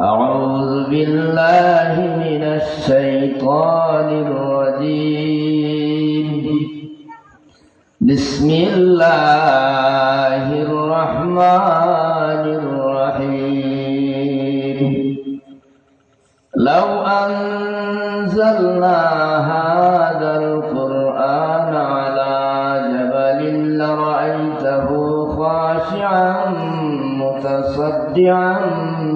أعوذ بالله من الشيطان الرجيم بسم الله الرحمن الرحيم لو أنزلنا هذا القرآن على جبل لرأيته خاشعا متصدعا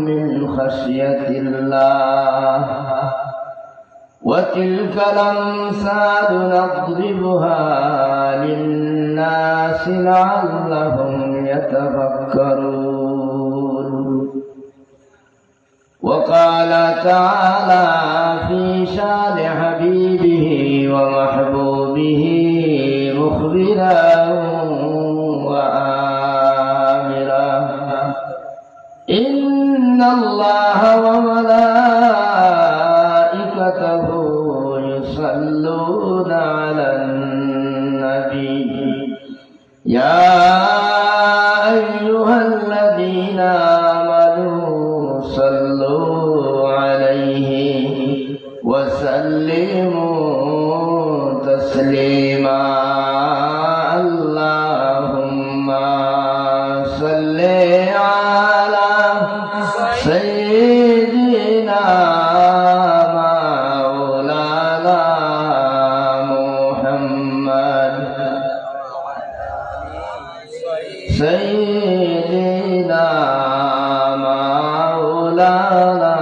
من خشية الله وتلك الأمثال نضربها للناس لعلهم يتفكرون وقال تعالى في شان حبيبه ومحبوبه مخبرا وآمرا إن الله وملائكته يصلون على النبي يا أيها الذين آمنوا صلوا عليه وسلموا تسليما اللهم صل على سيدنا مولانا محمد سيدنا مولانا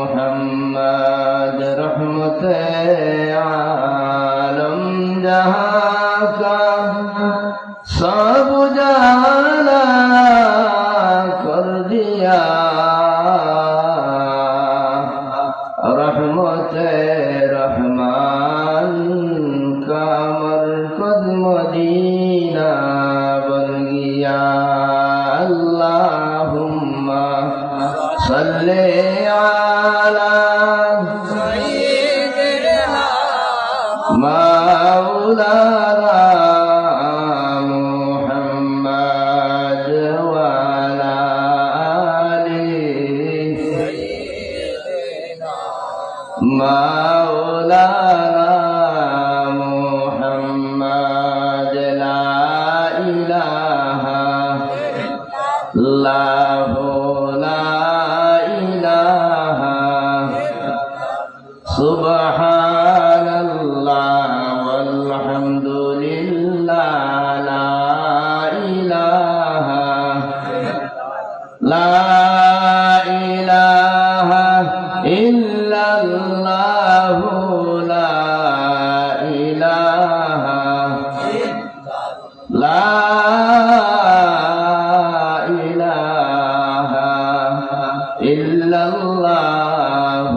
محمد رحمت عالم جہاں کا سب جانا کر دیا رحمت رحمان کا مرکز مدینہ بن گیا اللہم صلی علی سیدنا مولانا محمد وعلى آله سيدنا مولانا محمد لا إله إلا الله لا إله سبحان الله والحمد لله لا إله إلا الله لا إله إلا الله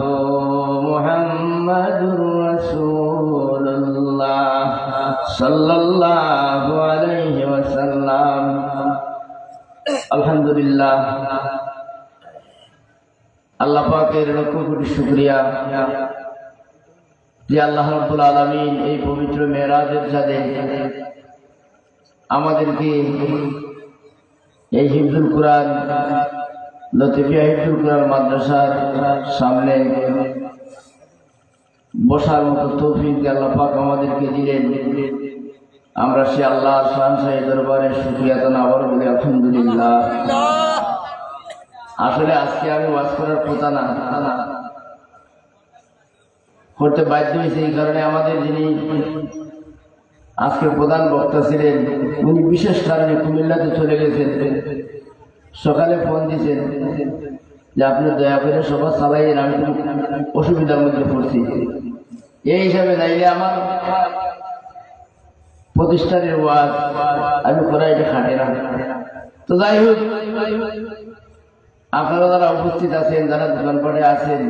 محمد رسول الله صلى الله عليه وسلم الحمد لله আল্লাহ পাকের লক্ষ কোটি শুকরিয়া যে আল্লাহ রাব্বুল আলামিন এই পবিত্র মেরাজের চাঁদে আমাদেরকে এই হিফজুল কুরআন লতিফিয়া হিফজুল কুরআন মাদ্রাসার সামনে বসার মতো তৌফিক আল্লাহ পাক আমাদেরকে দিলেন। আমরা সে আল্লাহর শানশাহী দরবারে শুকরিয়া আদায় আবার বলি আলহামদুলিল্লাহ। আসলে আজকে আমি ওয়াজ করার কথা না করতে বাধ্য হয়েছে, এই কারণে আমাদের যিনি আজকে প্রধান বক্তা ছিলেন উনি বিশেষ কারণে কুমিল্লাতে চলে গেছেন। সকালে ফোন দিয়েছেন যে আপনি দয়া করে সভা চালাইয়েন, আমি তো অসুবিধার মধ্যে পড়ছি। এই হিসাবে নাইলে আমার প্রতিষ্ঠানের ওয়াজ আমি করা এটা খাটে না। তো যাই হোক, আপনারা যারা উপস্থিত আছেন, যারা দোকানপাটে আছেন,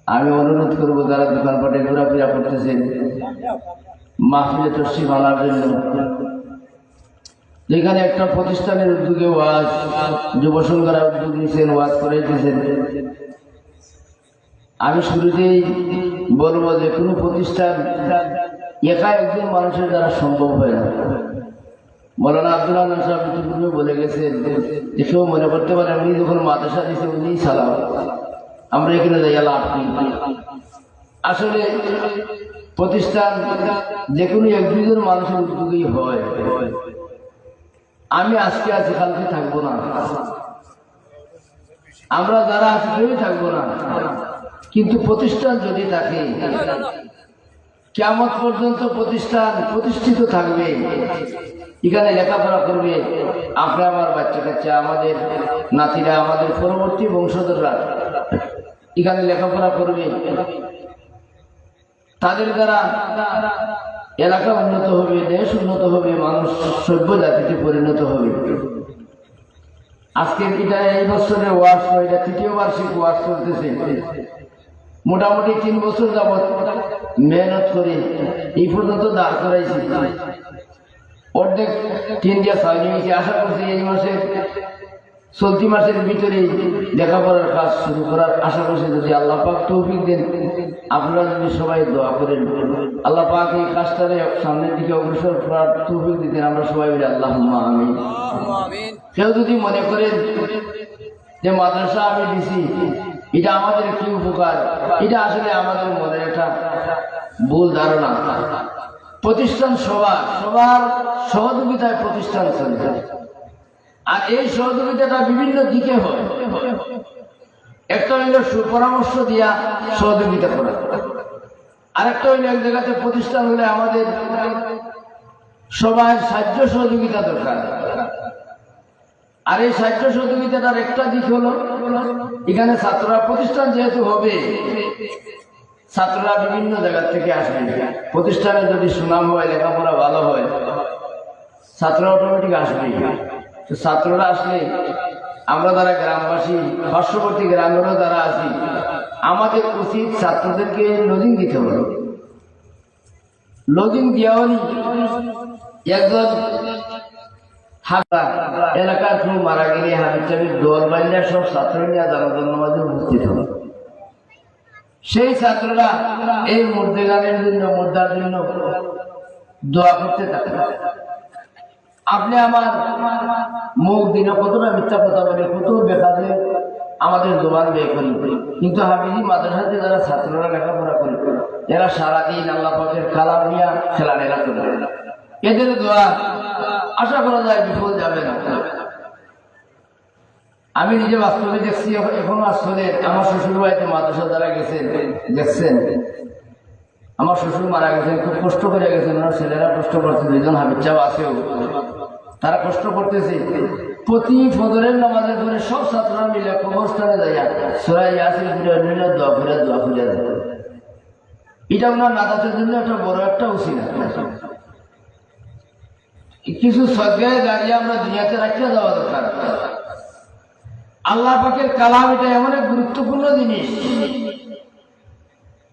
আমি অনুরোধ করবো যারা দোকানপাটে ঘোরাফেরা করতেছেন মাহফিলে তশরিফ আনার জন্য। যেখানে একটা প্রতিষ্ঠানের উদ্যোগে ওয়াজ যুব সংঘরা উদ্যোগ নিয়েছেন, ওয়াজ করাইতেছেন। আমি শুরুতেই বলবো যে কোনো প্রতিষ্ঠান একা একজন মানুষের দ্বারা সম্ভব হয় না। মৌলানা আব্দুল আহমদ সাহেব ইতিপূর্বে বলে গেছেন যে কেউ মনে করতে পারে উনি যখন মাদ্রাসা দিচ্ছে উনি সালাম, আমরা এখানে যাইয়া লাভ কি। আসলে প্রতিষ্ঠান যে কোনো এক দুজন মানুষের উদ্যোগেই হয়। আমি আজকে আছি, কালকে থাকবো না, আমরা যারা আছি কেউই থাকবো না, কিন্তু প্রতিষ্ঠান যদি থাকে কিয়ামত পর্যন্ত প্রতিষ্ঠান প্রতিষ্ঠিত থাকবে। এখানে লেখাপড়া করবে আপনি আমার বাচ্চা কাচ্চা, আমাদের নাতিরা, আমাদের পরবর্তী বংশধররা এখানে লেখাপড়া করবে। তাদের দ্বারা এলাকা উন্নত হবে, দেশ উন্নত হবে, মানুষ সভ্য জাতিতে পরিণত হবে। আজকে এটা এই বছরের ওয়াজ, এটা তৃতীয় বার্ষিক ওয়াজ চলতেছে। মোটামুটি 3 বছর যাবৎ মেহনত করে এই পর্যন্ত দাঁড় করাইছি। অর্ধেক 3 দিয়ে 6 হয়েছে। আশা করছি এই মাসে চলতি মাসের ভিতরে লেখাপড়ার কাজ শুরু করার আশা করছি। যদি আল্লাহ পাক তৌফিক দেন, আপনারা যদি সবাই দোয়া করেন, আল্লাহ পাক এই কাজটারে সামনের দিকে অগ্রসর করার তৌফিক দিতেন, আমরা সবাই বলি আল্লাহুম্মা আমিন। কেউ যদি মনে করেন যে মাদ্রাসা আমি দিছি এটা আমাদের কি উপকার, এটা আসলে আমাদের মনের একটা ভুল ধারণা। প্রতিষ্ঠান সবার সহযোগিতায় প্রতিষ্ঠান চলছে, আর এই সহযোগিতাটা বিভিন্ন দিকে হয়। একটা হইল সুপরামর্শ দিয়া সহযোগিতা করা, আরেকটা হইল এক জায়গাতে প্রতিষ্ঠান হলে আমাদের সবার সাহায্য সহযোগিতা দরকার। আর এই সাহায্য সহযোগিতাটার একটা দিক হলো এখানে ছাত্ররা, প্রতিষ্ঠান যেহেতু হবে ছাত্ররা বিভিন্ন জায়গা থেকে আসবে। প্রতিষ্ঠানে যদি সুনাম হয়, লেখাপড়া ভালো হয়, ছাত্ররা অটোমেটিক আসবে। তো ছাত্ররা আসলে আমরা যারা গ্রামবাসী, পার্শ্ববর্তী গ্রামেরও যারা আছি, আমাদের উচিত ছাত্রদেরকে লজিং দিতে হবে। লজিং দেওয়া নি একজন এলাকার কেউ মারা গেলে হাবিব চাবির দল বাইন্দা সব ছাত্র নিয়ে জানাজার নামাজে উপস্থিত হবে। সেই ছাত্ররা এই মুর্দেগানের জন্য, মুর্দার জন্য দোয়া করতে থাকে। আপনি আমার মুখ দিনে কতটা মিথ্যা কথা বলে, কত বেকারে আমাদের জবান ব্যয় করি, কিন্তু হাবিজি মাদ্রাসাতে যারা ছাত্ররা লেখাপড়া করে এরা সারাদিন আল্লাহ পাকের কালাম নিয়ে খেলাধুলা করে। এদের দোয়া আশা করা যায় বিফল যাবে না। আমি নিজে বাস্তবে দেখছি, এখনো আসলে আমার শ্বশুর বাড়িতে মাদ্রাসা যারা গেছেন দেখছেন, আমার শ্বশুর মারা গেছেন, খুব কষ্ট করে গেছেন, ওনার ছেলেরা কষ্ট করছে, 2 জন হাবিব চাও আছেও, তারা কষ্ট করতেছে। প্রতি ফজরের নামাজের পরে সব ছাত্ররা মিলে কবরস্থানে যাইয়া সূরা ইয়াসিন পড়ে অন্যান্য দোয়া করে যায়। এটা ওনার নাজাতের জন্য একটা বড় একটা উসিলা। কিছু সজ্ঞায় দাঁড়িয়ে আমরা দুনিয়াতে রাখিয়া যাওয়া দরকার। আল্লাহ পাকের কালাম এটা এমন এক গুরুত্বপূর্ণ জিনিস।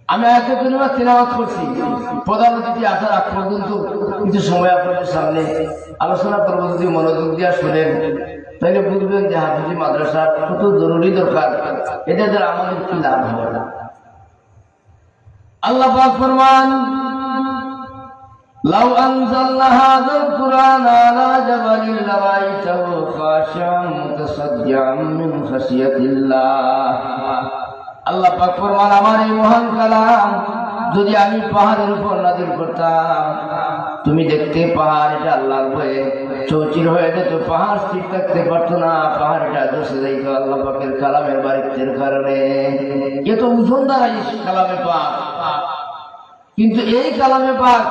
আমি আয়াতে কারিমা তিলাওয়াত করছি, প্রধান অতিথি আসার আগ পর্যন্ত কিছু সময় আপনাদের সামনে আলোচনা করবো। যদি মনোযোগ দিয়া শুনেন তাহলে বুঝবেন যে হাফিজি মাদ্রাসা কত জরুরি দরকার, এটা দ্বারা আমাদের কি লাভ হবে না। আল্লাহ পাক ফরমান, লাউ আনজালনা হাযাল কুরআনা আলা জাবালিন লারাআইতাহু খাশিআন মুতাসাদ্দিআন মিন খাশিয়াতিল্লাহ। আল্লাহ পাক ফরমান, আমার এই মহান কালাম যদি আমি পাহাড়ের উপর নাযিল করতাম, তুমি দেখতে পাহাড় এটা আল্লাহর ভয়ে চৌচির হয়ে যেত, পাহাড় স্থির থাকতে পারতো না, পাহাড়টা ধসে যাইত আল্লাহ পাকের কালামের বারিত্বের কারণে। এত ওজন দ্বারা কালামে পাক, কিন্তু এই কালামে পাক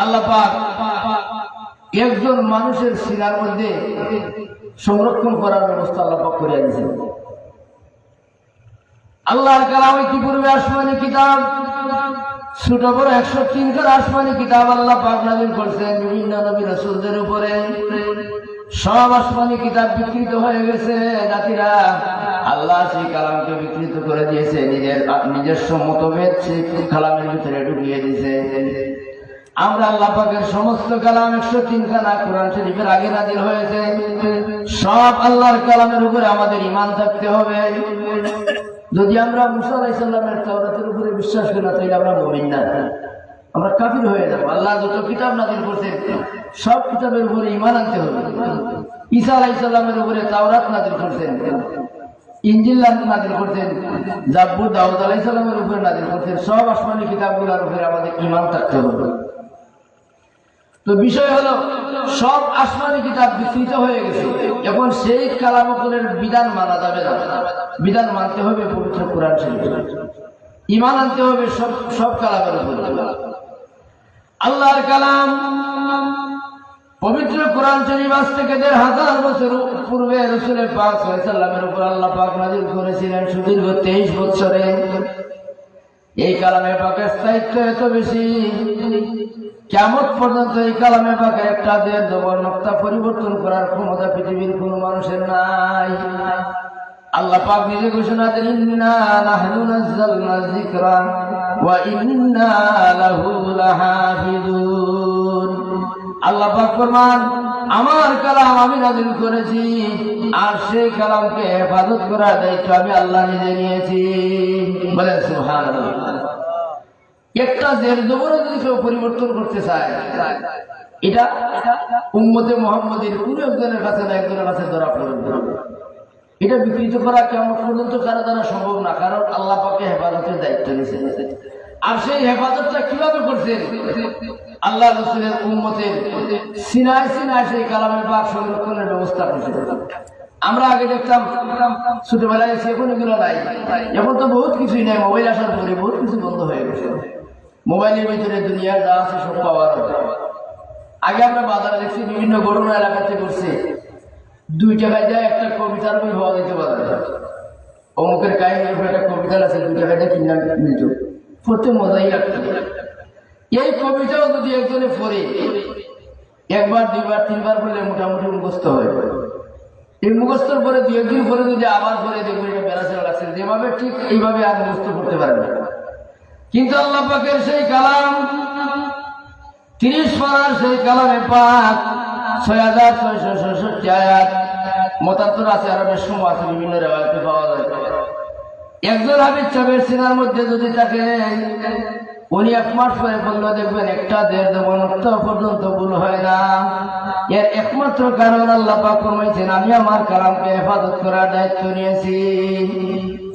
আল্লাহ পাক একজন মানুষের সিনার মধ্যে সংরক্ষণ করার ব্যবস্থা আল্লাহ পাক করে দিয়েছেন। আল্লাহর কালাম ইতিপূর্বে আসমানি কিতাব, ছোট বড় 103 খানা আসমানি কিতাব আল্লাহ পাক নাযিল করছেন বিভিন্ন নবী রাসূলদের উপরে। সব আসমানি কিতাব বিকৃত হয়ে গেছে, জাতিরা আল্লাহ সেই কালামকে বিকৃত করে দিয়েছে, নিজস্ব মতভেদ সেই কালামের ভিতরে ঢুকিয়ে দিয়েছে। আমরা আল্লাহ পাকের সমস্ত কালাম 103 খানা কোরআন শরীফের আগে নাযিল হয়েছে, সব আল্লাহর কালামের উপরে আমাদের ঈমান থাকতে হবে। যদি আমরা মুসা আলাইহিস সালামের তাওরাতের উপরে বিশ্বাস করি না, তাহলে আমরা মুমিন না। আমরা কাফির হয়ে যাবো। আল্লাহ যত কিতাব নাযিল করছেন সব কিতাবের উপরে ঈমান আনতে হবে। ঈসা আলাইহিস সালামের উপরে তাওরাত নাযিল করছেন, ইনজিল নাযিল করছেন, জাবুর দাউদ আলাইহিস সালামের উপরে নাযিল করছেন। সব আসমানি কিতাবগুলোর উপরে আমাদের ঈমান থাকতে হবে। তো বিষয় হলো সব আসমানি কিতাব বিকৃত হয়ে গেছে, এখন সেই কালামুলের বিধান মানা যাবে না, বিধান মানতে হবে পবিত্র কোরআন শরীফ। ঈমান আনতে হবে সব সব কালামের উপরে। আল্লাহর কালাম পবিত্র কোরআন শরীফ আজ থেকে ১৫০০ বছর পূর্বে রাসূল পাক সাল্লাল্লাহু আলাইহি ওয়াসাল্লামের উপর আল্লাহ পাক নাযিল করেছিলেন সুদীর্ঘ ২৩ বছরে। এই কালামে পাকের স্থায়িত্ব এত বেশি, কিয়ামত পর্যন্ত এই কালামে পাকে একটা দের জবর নকতা পরিবর্তন করার ক্ষমতা পৃথিবীর কোন মানুষের নাই। আল্লাহ পাক নিজে ঘোষণা দেন, ইন্না নাহনু নাযালনা যিকরা ওয়া ইন্না লাহু লাহাফিজুন। আল্লাহ পাক ফরমান, আমার কালাম আমি নাযিল করেছি, আর সেই কালামকে হেফাজত করার দায়িত্ব আমি আল্লাহ নিজে নিয়েছি। বলেন সুবহানাল্লাহ। একটা জের জবর যদি কেউ পরিবর্তন করতে চায়, এটা উম্মতে মুহাম্মাদের কোন একজনের কাছে না একজনের কাছে ধরা পড়বে। এটা বিকৃত করা কিয়ামত পর্যন্ত কারো দ্বারা সম্ভব না, কারণ আল্লাহ পাকে হেফাজতের দায়িত্ব নিয়েছেন। আর সেই হেফাজতটা কিভাবে করছেন? আল্লাহ রাসূলের উম্মতের সিনায় সিনায় সেই কালামে পাক সংরক্ষণের ব্যবস্থা করছেন। আমরা আগে দেখতাম ছোটবেলায়, এখন এগুলো নাই। এখন তো বহুত কিছুই নাই, মোবাইল আসার পরে বহুত কিছু বন্ধ হয়ে গেছে। মোবাইলের ভিতরে দুনিয়ার যা আছে সব পাওয়া যায়। আগে আমরা বাজারে দেখছি বিভিন্ন গরম এলাকাতে করছে 2 টাকায় যায় একটা কবিতার বই পাওয়া যেতে পারে, অমুকের কাহিনীর উপরে একটা কবিতা আছে 2 টাকায় যায় কিনা মিলত, পড়তে মজাই লাগতো। এই কবিতাও যদি একজনে পড়ে একবার 2বার 3বার পড়লে মোটামুটি মুখস্থ হয়। এই মুখস্থর পরে 2 একদিন পরে যদি আবার পড়ে দেখবে এটা বেড়াচেরা লাগছে, যেভাবে ঠিক এইভাবে আর মুখস্থ করতে পারে না। কিন্তু আল্লাহ পাকের সেই কালাম 30 পারার সেই কালামে পাক 6666 আয়াত, মতান্তর আছে, আরো বেশ সময় আছে, বিভিন্ন রেওয়ায়েতে পাওয়া যায়। একজন হাফেজ সাহেবের সিনার মধ্যে যদি থাকে, উনি 1 মাস পরে বললো দেখবেন একটা দেড় দেবনত্ব পর্যন্ত ভুল হয় না। এর একমাত্র কারণ আল্লাহ পাক ফরমাইছেন, আমি আমার কালামকে হেফাজত করার দায়িত্ব নিয়েছি।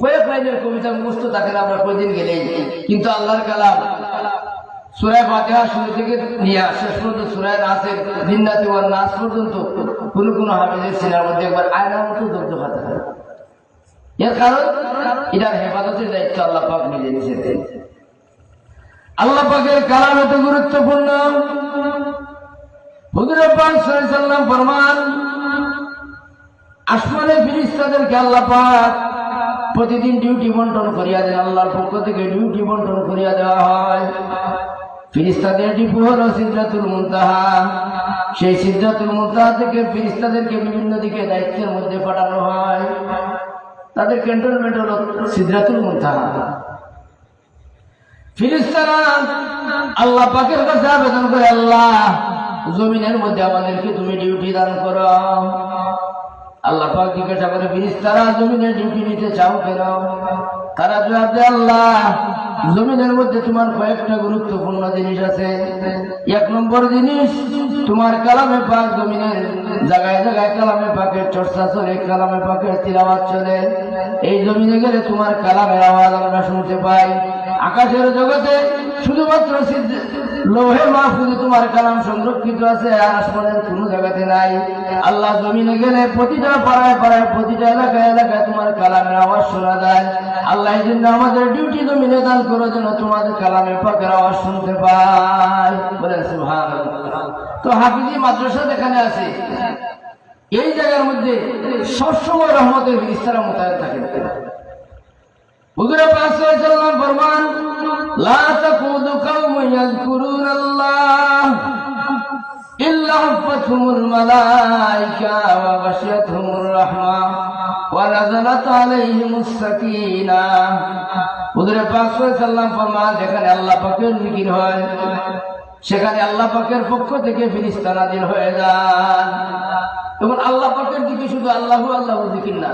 কয়েক লাইনের কবিতা মুখস্থ থাকে না আমরা কয়দিন গেলেই, কিন্তু আল্লাহর কালাম সূরা ফাতিহা শুরু থেকে নিয়ে শেষ পর্যন্ত সূরা নাসের জিন্নাতি ওয়ান নাস পর্যন্ত কোন কোন হাফেজের সিনার মধ্যে একবার আয়নার মতো দগ্ধ থাকে। এর কারণ এটার হেফাজতের দায়িত্ব আল্লাহ পাক নিজে নিয়েছেন। আল্লাহ পাকের কালাম এত গুরুত্বপূর্ণ। হুজুর পাক সাল্লাল্লাহু আলাইহি ওয়াসাল্লাম ফরমান, আসমানে ফেরেশতাদেরকে আল্লাহ পাক প্রতিদিন ডিউটি বন্টন করিয়া দেন। আল্লাহর পক্ষ থেকে ডিউটি বন্টন করিয়া দেওয়া হয়। ফেরেশতাদের ডিপো হলো সিদরাতুল মুনতাহা। সেই সিদরাতুল মুনতাহা থেকে ফেরেশতাদেরকে বিভিন্ন দিকে দায়িত্বের মধ্যে পাঠানো হয়। তাদের ক্যান্টনমেন্ট হলো সিদরাতুল মুনতাহা। ফেরেশতারা আল্লাহ পাকের কাছে আবেদন করে, আল্লাহ জমিনের মধ্যে আমাদেরকে তুমি ডিউটি দান করো। আল্লাহ পাক জিজ্ঞাসা করে, ফেরেশতারা জমিনের ডিউটি নিতে চাও কেন? তারা জবাব দেয়, আল্লাহ জমিনের মধ্যে তোমার কয়েকটা গুরুত্বপূর্ণ জিনিস আছে। 1 নম্বর জিনিস, তোমার কালামে পাক জমিনের জায়গায় জায়গায় কালামে পাকের চর্চা চলে, কালামে পাকের তিলাওয়াত চলে। এই জমিনে গেলে তোমার কালামের আওয়াজ আমরা শুনতে পাই। আকাশের জগতে শুধুমাত্র লৌহে মাহফুজে তোমার কালাম সংরক্ষিত আছে, আর আসমানের কোন জায়গাতে নাই। আল্লাহ জমিনে গেলে প্রতিটা পাড়ায় পাড়ায় প্রতিটা এলাকায় এলাকায় তোমার কালামের আওয়াজ শোনা যায়। আল্লাহ এই জন্য আমাদের ডিউটি জমিনে দান করো, যেন তোমাদের কালামে পাকের আওয়াজ শুনতে পাই। বলেন সুবহানাল্লাহ। তো হাফিজি মাদ্রাসা যেখানে আছে, এই জায়গার মধ্যে সবসময় রহমতের ফেরেশতারা মোতায়েন থাকে। হুজুর পাক সাল্লাল্লাহু আলাইহি ওয়াসাল্লাম ফরমান, লা তাকুদু কওমুন ইয়াযকুরুনাল্লাহ ইল্লা হাফাতহুমুল মালায়েকা ওয়া গাশিয়াতহুমুর রাহমা ওয়া নাযালাত আলাইহিমুস সাকিনাহ। হুজুর পাক সাল্লাল্লাহু আলাইহি ওয়াসাল্লাম ফরমান, যেখানে আল্লাহ পাকের জিকির হয় সেখানে আল্লাহ পাকের পক্ষ থেকে ফেরেশতা নাযিল হয়ে যান। এবং আল্লাহ পাকের জিকির শুধু আল্লাহু আল্লাহু জিকির না,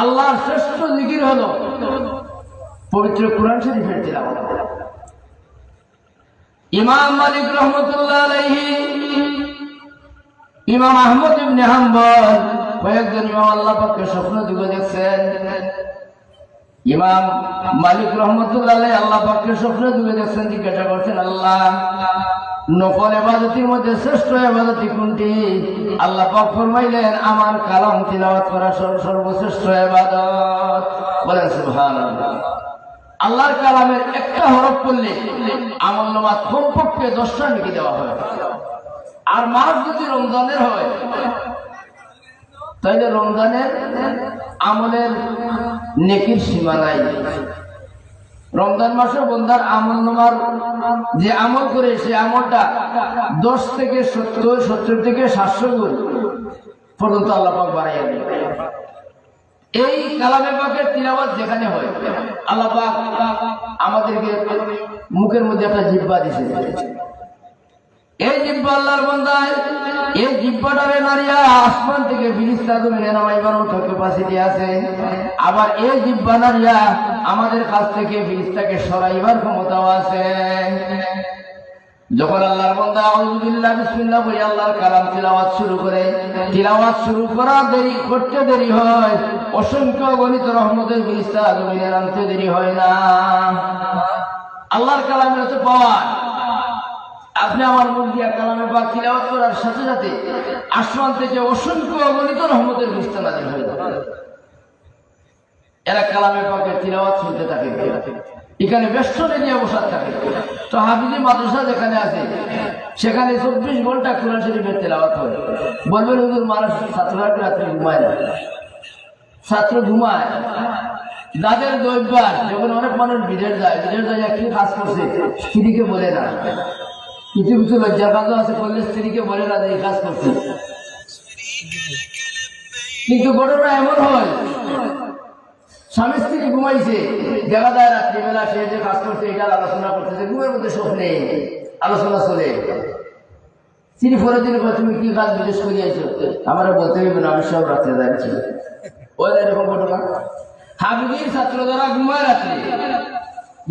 আল্লাহর শ্রেষ্ঠ জিকির হলো পবিত্র কোরআন শরীফের তিলাওয়াত। ইমাম মালিক রহমতুল্লাহ আলাইহি, ইমাম আহমদ ইবনে হাম্বল, কয়েকজন ইমাম আল্লাহ পাককে স্বপ্ন যুগে দেখছেন। ইমাম মালিক রহমতুল্লাহ আলাইহি আল্লাহ পাককে স্বপ্ন যুগে দেখছেন, জিজ্ঞাসা করছেন, আল্লাহ নফল ইবাদতের মধ্যে শ্রেষ্ঠ ইবাদত কোনটি? আল্লাহ পাক ফরমাইলেন, আমার কালাম তিলাওয়াত করা সর্বশ্রেষ্ঠ ইবাদত। বলেন সুবহানাল্লাহ। আল্লাহর কালামের একটা হরফ পড়লে আমলনামা কমপক্ষে 10টা নেকি দেওয়া হয়। আর মাস যদি রমজানের হয় তাহলে রমজানের আমলের নেকির সীমা নাই। রমজান মাসে বন্দার আমলনামার যে আমল করে সে আমলটা 10 থেকে 70 থেকে 700 গুণ পর্যন্ত আল্লাহ পাক বাড়াইয়া দেন। এই কালামে পাকের তিলাওয়াত যেখানে হয়, আল্লাহ পাক আমাদেরকে মুখের মধ্যে একটা জিহ্বা দিয়েছে। এই জিহ্বা আল্লাহর বান্দায়, এই জিহ্বাটারে নারিয়া আসমান থেকে ফেরেশতা জমিনে নামাইবার মতো ক্যাপাসিটি আছে। আবার এই জিহ্বা নারিয়া আমাদের কাছ থেকে ফেরেশতাকে সরাইবার ক্ষমতাও আছে। যখন আল্লাহর বান্দা আউযু বিল্লাহি বিসমিল্লাহ বলে আল্লাহর কালাম তিলাওয়াত শুরু করে, তিলাওয়াত শুরু করা দেরি করতে দেরি হয়, অসংখ্য গণিত রহমতের ফেরেশতা জমিনে নামতে দেরি হয় না। আল্লাহর কালামের হচ্ছে পাওয়ার। আপনি আমার মুখ দিয়া কালামে পাক তিলাওয়াত করার সাথে সাথে আসমান থেকে অসংখ্য গণিত রহমতের ফেরেশতা নাযিল হয়ে যায়। এরা কালামে পাকের তিলাওয়াত শুনতে থাকে, এখানে বেষ্টনে নিয়ে বসার থাকে। তো হাফিজি মাদ্রাসা যেখানে আছে সেখানে 24 ঘন্টা কোরআন শরীফের তেলাওয়াত হয়। বলবেন হুজুর, মানুষ ছাত্ররা রাত্রে ঘুমায় না? ছাত্র ঘুমায়। যাদের দৈবাস, যখন অনেক মানুষ বিদেশ যায়, বিদেশ যায় কি কাজ করছে স্ত্রীকে বলে না। কিছু কিছু লজ্জার কাজও আছে, বললে স্ত্রীকে বলে না যে এই কাজ করছে। কিন্তু ঘটনা এমন হয়, স্বামী স্ত্রী ঘুমাইছে, দেখা যায় রাত্রিবেলা সে যে কাজ করছে এটা আলোচনা করতেছে, ঘুমের মধ্যে শোক নেই, আলোচনা চলে। স্ত্রী পরের দিন তুমি কি কাজ বিদেশ করিয়াছো? আমরা বলতে হবে না, আমি সব রাত্রে যাচ্ছি। ওই এরকম ঘটনা। হাবিবির ছাত্র যারা ঘুমায় রাত্রে,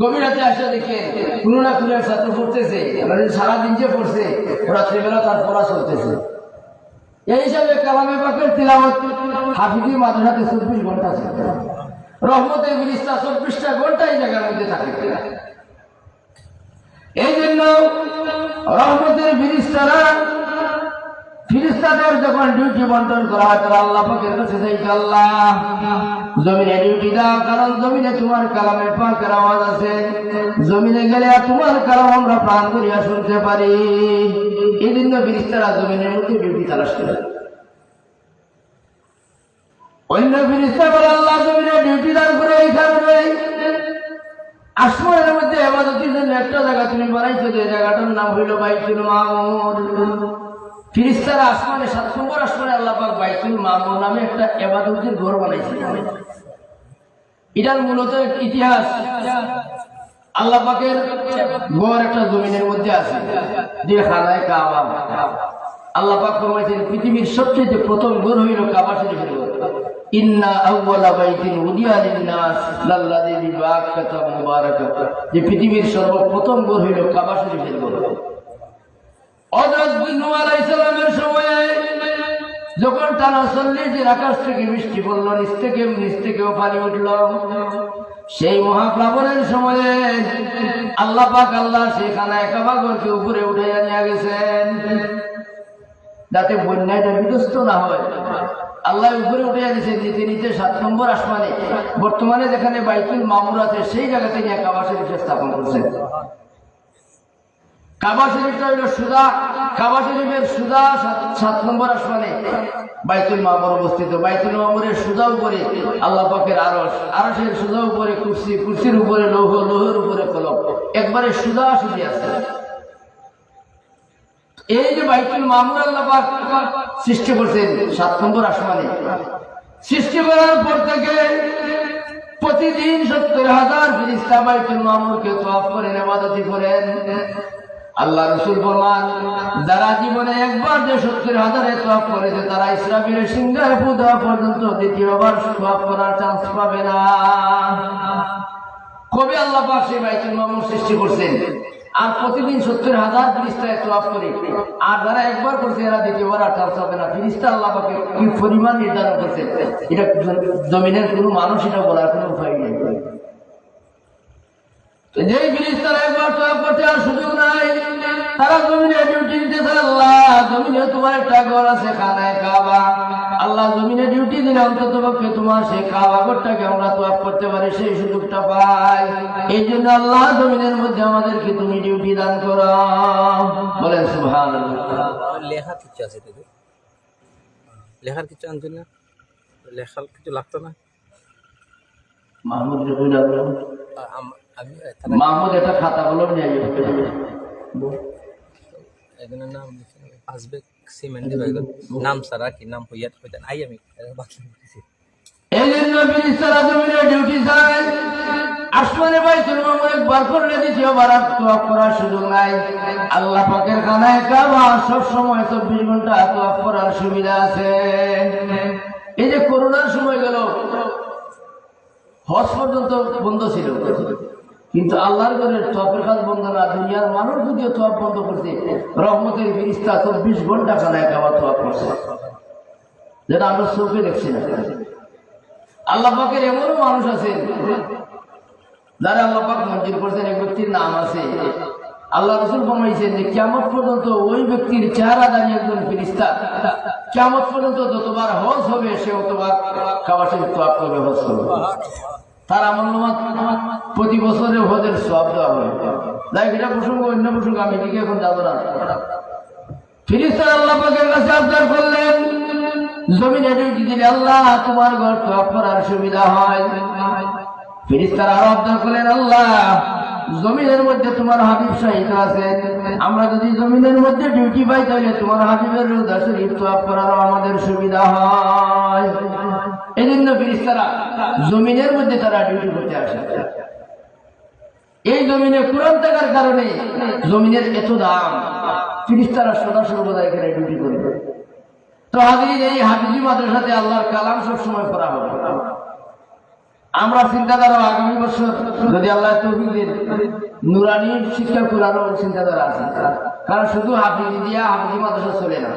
গভীর রাতে আসা দেখে কোনো না কোনো ছাত্র পড়তেছে, সারাদিন যে পড়ছে রাত্রিবেলা তার পড়া চলতেছে। এই হিসাবে কালামে পাকের তিলাওয়াত হাফিজি মাদ্রাসাতে 24 ঘন্টা চলতে, রহমতের ফেরেশতা 24টা ঘন্টা এই জায়গার মধ্যে থাকে। এই জন্য রহমতের ফেরেশতাদের যখন ডিউটি বন্টন করা হয়, তারা আল্লাহ পাকের কাছে চাইছে, আল্লাহ জমিনে ডিউটি দাও, কারণ জমিনে তোমার কালামের পাকের আওয়াজ আছে। জমিনে গেলে তোমার কালাম আমরা প্রাণ করিয়া শুনতে পারি। এই জন্য ফেরেশতারা জমিনের মধ্যে ডিউটি তালাশ করে। অন্য ফেরেশতা বলে, আল্লাহ জমিনে ডিউটি দান করে এইখানে আসমানের মধ্যে ইবাদতের জন্য একটা জায়গা তুমি বানাইছো, যে জায়গাটার নাম হইল বাইতুল মামুর। ফেরেশতারা আসমানে 7 নম্বর আসমানে আল্লাহ পাক বাইতুল মামুর নামে একটা ইবাদতের ঘর বানাইছে। এটার মূলত ইতিহাস, আল্লাহ পাকের ঘর একটা জমিনের মধ্যে আছে, যে খানায় কাবা। আল্লাহ পাক ফরমাইছেন পৃথিবীর সবচেয়ে প্রথম ঘর হইল কাবা শরীফের ঘর। ইন্না আউওয়ালা বাইতিন উদিয়া লিন-নাস লাল্লাযী বিবাক্কাতা মুবারাকাতুন, যে পৃথিবীর সর্বপ্রথম ঘর হইল কাবা শরীফের ঘর। হযরত নূহ আলাইহিস সালামের সময়ে যখন টানা 40 দিন আকাশ থেকে বৃষ্টি পড়ল, নিচ থেকেও পানি উঠল, সেই মহাপ্লাবনের সময়ে আল্লাহ পাক সেখানে কাবা ঘরকে উপরে উঠাইয়া নিয়ে গেছেন, যাতে বন্যাটা বিধ্বস্ত না হয়। আল্লাহ উপরে উঠে দিয়েছেন, নিতে নিতে 7 নম্বর আসমানে বর্তমানে যেখানে বাইতুল মামুর আছে সেই জায়গাতে নিয়ে কাবা শরীফ স্থাপন করছেন। কাবা শরীফটা হইল সুদা, কাবা শরীফের সুদা 7 নম্বর আসমানে বাইতুল মামুর অবস্থিত। বাইতুল মামুরের সুদা উপরে আল্লাহ পাকের আরশ, আরশের সুদা উপরে কুরসি, কুরসির উপরে লৌহ, লৌহের উপরে কলম, একবারে সুদা সুদি আছে। এই যে বাইতুল মামুর আল্লাহ পাক সৃষ্টি করছেন 7 নম্বর আসমানে, সৃষ্টি করার পর থেকে প্রতিদিন 70,000 ফেরেশতা বাইতুল মামুরকে তওয়াফ করেন, ইবাদত করেন। আল্লাহ রাসূল ফরমান, যারা জীবনে একবার যে 70,000 তওয়াফ করেছে তারা ইসরাফিলের সিংহায় ফু দেওয়া পর্যন্ত দ্বিতীয়বার তওয়াফ করার চান্স পাবে না। কবে আল্লাহ পাক সেই বাইতুল মামুর সৃষ্টি করছেন? আর প্রতিদিন 70,000 ফেরেশতায় তওয়াফ করে। আর যারা একবার করছে এরা দ্বিতীয়বার আর চান্স হবে না। ফেরেশতা আল্লাহ পাকে কি পরিমাণ নির্ধারণ করছে, এটা জমিনের কোনো মানুষ এটা বলার কোনো উপায় নেই। যেই ফেরেশতারা একবার তওয়াফ করতে আর সুযোগ নাই, তারা জমিনে ডিউটি দিতেছে। আল্লাহ জমিনে তোমার একটা ঘর আছে খানায়ে কাবা, আল্লাহ জমিনে ডিউটি দিলে অন্তত পক্ষে তোমার সেই কাবা ঘরটাকে আমরা তওয়াফ করতে পারি, সেই সুযোগটা পাই। এই জন্য আল্লাহ জমিনের মধ্যে আমাদেরকে তুমি ডিউটি দান করো, বলেন সুবহানাল্লাহ। লেখার কিছু আছে তাদের, লেখার কিছু আনতেন না, লেখার কিছু লাগতো না। মাহমুদ আমি মাহমুদ একটা খাতা বলো নিয়ে একজনের নাম আসবেক সিমেন্ট দিবে, নাম সারা কি নাম হইয়াত হইতেন আই আমি বাকি লিখেছি। এই জন্য ফেরেশতারা জমিনে ডিউটি চায়। আসমানে বাইতুল মামুর একবার করলে দ্বিতীয়বার আর তওয়াফ করার সুযোগ নাই। আল্লাহ পাকের খানায়ে কাবা সব সময় 24 ঘন্টা তওয়াফ করার সুবিধা আছে। এই যে করোনার সময় গেল, হজ পর্যন্ত বন্ধ ছিল, কিন্তু আল্লাহর ঘরের তওয়াফের কাজ বন্ধ না। দুনিয়ার মানুষ যদিও তওয়াফ বন্ধ করছে, রহমতের ফেরেশতা 24 ঘন্টা খানায়ে কাবা তওয়াফ করছে, যেটা আমরা চোখে দেখছি না। আল্লাহ পাকের এমনও মানুষ আছে যারা আল্লাহ পাক মঞ্জুর করছেন। এক ব্যক্তির নাম আছে, আল্লাহ রাসূল ফরমাইছেন যে কিয়ামত পর্যন্ত ওই ব্যক্তির চেহারাদারি একজন ফেরেশতা কিয়ামত পর্যন্ত যতবার হজ হবে সে ততবার কাবা শরীফ তওয়াফ করবে, হজ করবে। তার আমলনামা প্রতি বছরে হজের সওয়াব দেওয়া হবে। তাই এটা প্রসঙ্গ, অন্য প্রসঙ্গ আমি দিকে এখন যাব না। ফেরেশতা আল্লাহ পাকের কাছে আবদার করলেন, জমিনে ডিউটি দিলে আল্লাহ তোমার ঘর তওয়াফ করার সুবিধা হয়। ফেরেশতারা আরো আবদার করলেন, আল্লাহ জমিনের মধ্যে তোমার হাবিব শাহিদ আছে, আমরা যদি জমিনের মধ্যে ডিউটি পাই তাহলে তোমার হাবিবের রওজা শরীফ তওয়াফ করারও আমাদের সুবিধা হয়। এই জন্য ফেরেশতারা জমিনের মধ্যে তারা ডিউটি করতে আসে। এই জমিনে কোরআন থাকার কারণে জমিনের এত দাম, ফেরেশতারা সদা সর্বদা এখানে ডিউটি করবে। তো হাজির, এই হাফিজি মাদ্রাসাতে আল্লাহর কালাম সবসময় পড়া হবে। আমরা চিন্তাধারা আগামী বছর যদি আল্লাহ তৌফিক দেন নুরানি শিক্ষা করারও চিন্তাধারা আছে। কারণ শুধু হাফিজি দিয়া হাফিজি মাদ্রাসা চলে না,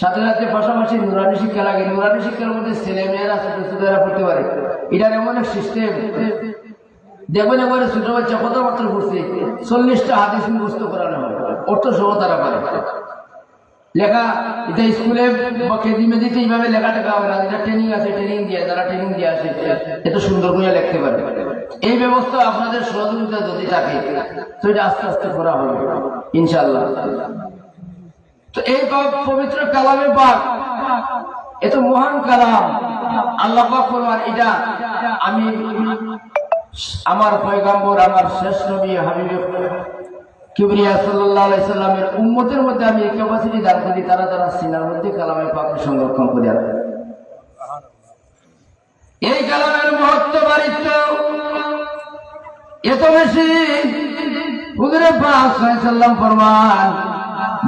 সাথে সাথে পাশাপাশি নুরানি শিক্ষা লাগে। নুরানি শিক্ষার মধ্যে ছেলে মেয়েরা ছোট ছোটরা পড়তে পারে। এটার এমন এক সিস্টেম, দেখবেন একবারে ছোট বাচ্চা কথাবার্তা পড়ছে 40টা হাদিস মুখস্থ করানো হয়, অর্থ সহ তারা পারে লেখা। এটা স্কুলে বা কেজি মেজিতে এইভাবে লেখা টেখা হবে না, এটা ট্রেনিং আছে, ট্রেনিং দিয়ে যারা ট্রেনিং দিয়ে আসে এত সুন্দর করে লিখতে পারে। এই ব্যবস্থা আপনাদের সহযোগিতা যদি থাকে তো এটা আস্তে আস্তে করা হবে ইনশাআল্লাহ। তো এই পবিত্র কালামে পাক, এত মহান কালাম আল্লাহ পাক ফরমান, এটা আমি আমার পয়গম্বর, আমার শেষ নবী হাবিব কিবরিয়া সাল্লাল্লাহু আলাইহি সাল্লামের উম্মতের মধ্যে আমি এই ক্যাপাসিটি দান করি, তারা যারা সিনার মধ্যে কালামে পাক সংরক্ষণ করে রাখে। এই কালামের মহত্ব বাড়িত্ব এত বেশি, হুজুরে পাক সাল্লাল্লাহু আলাইহি সাল্লাম ফরমান,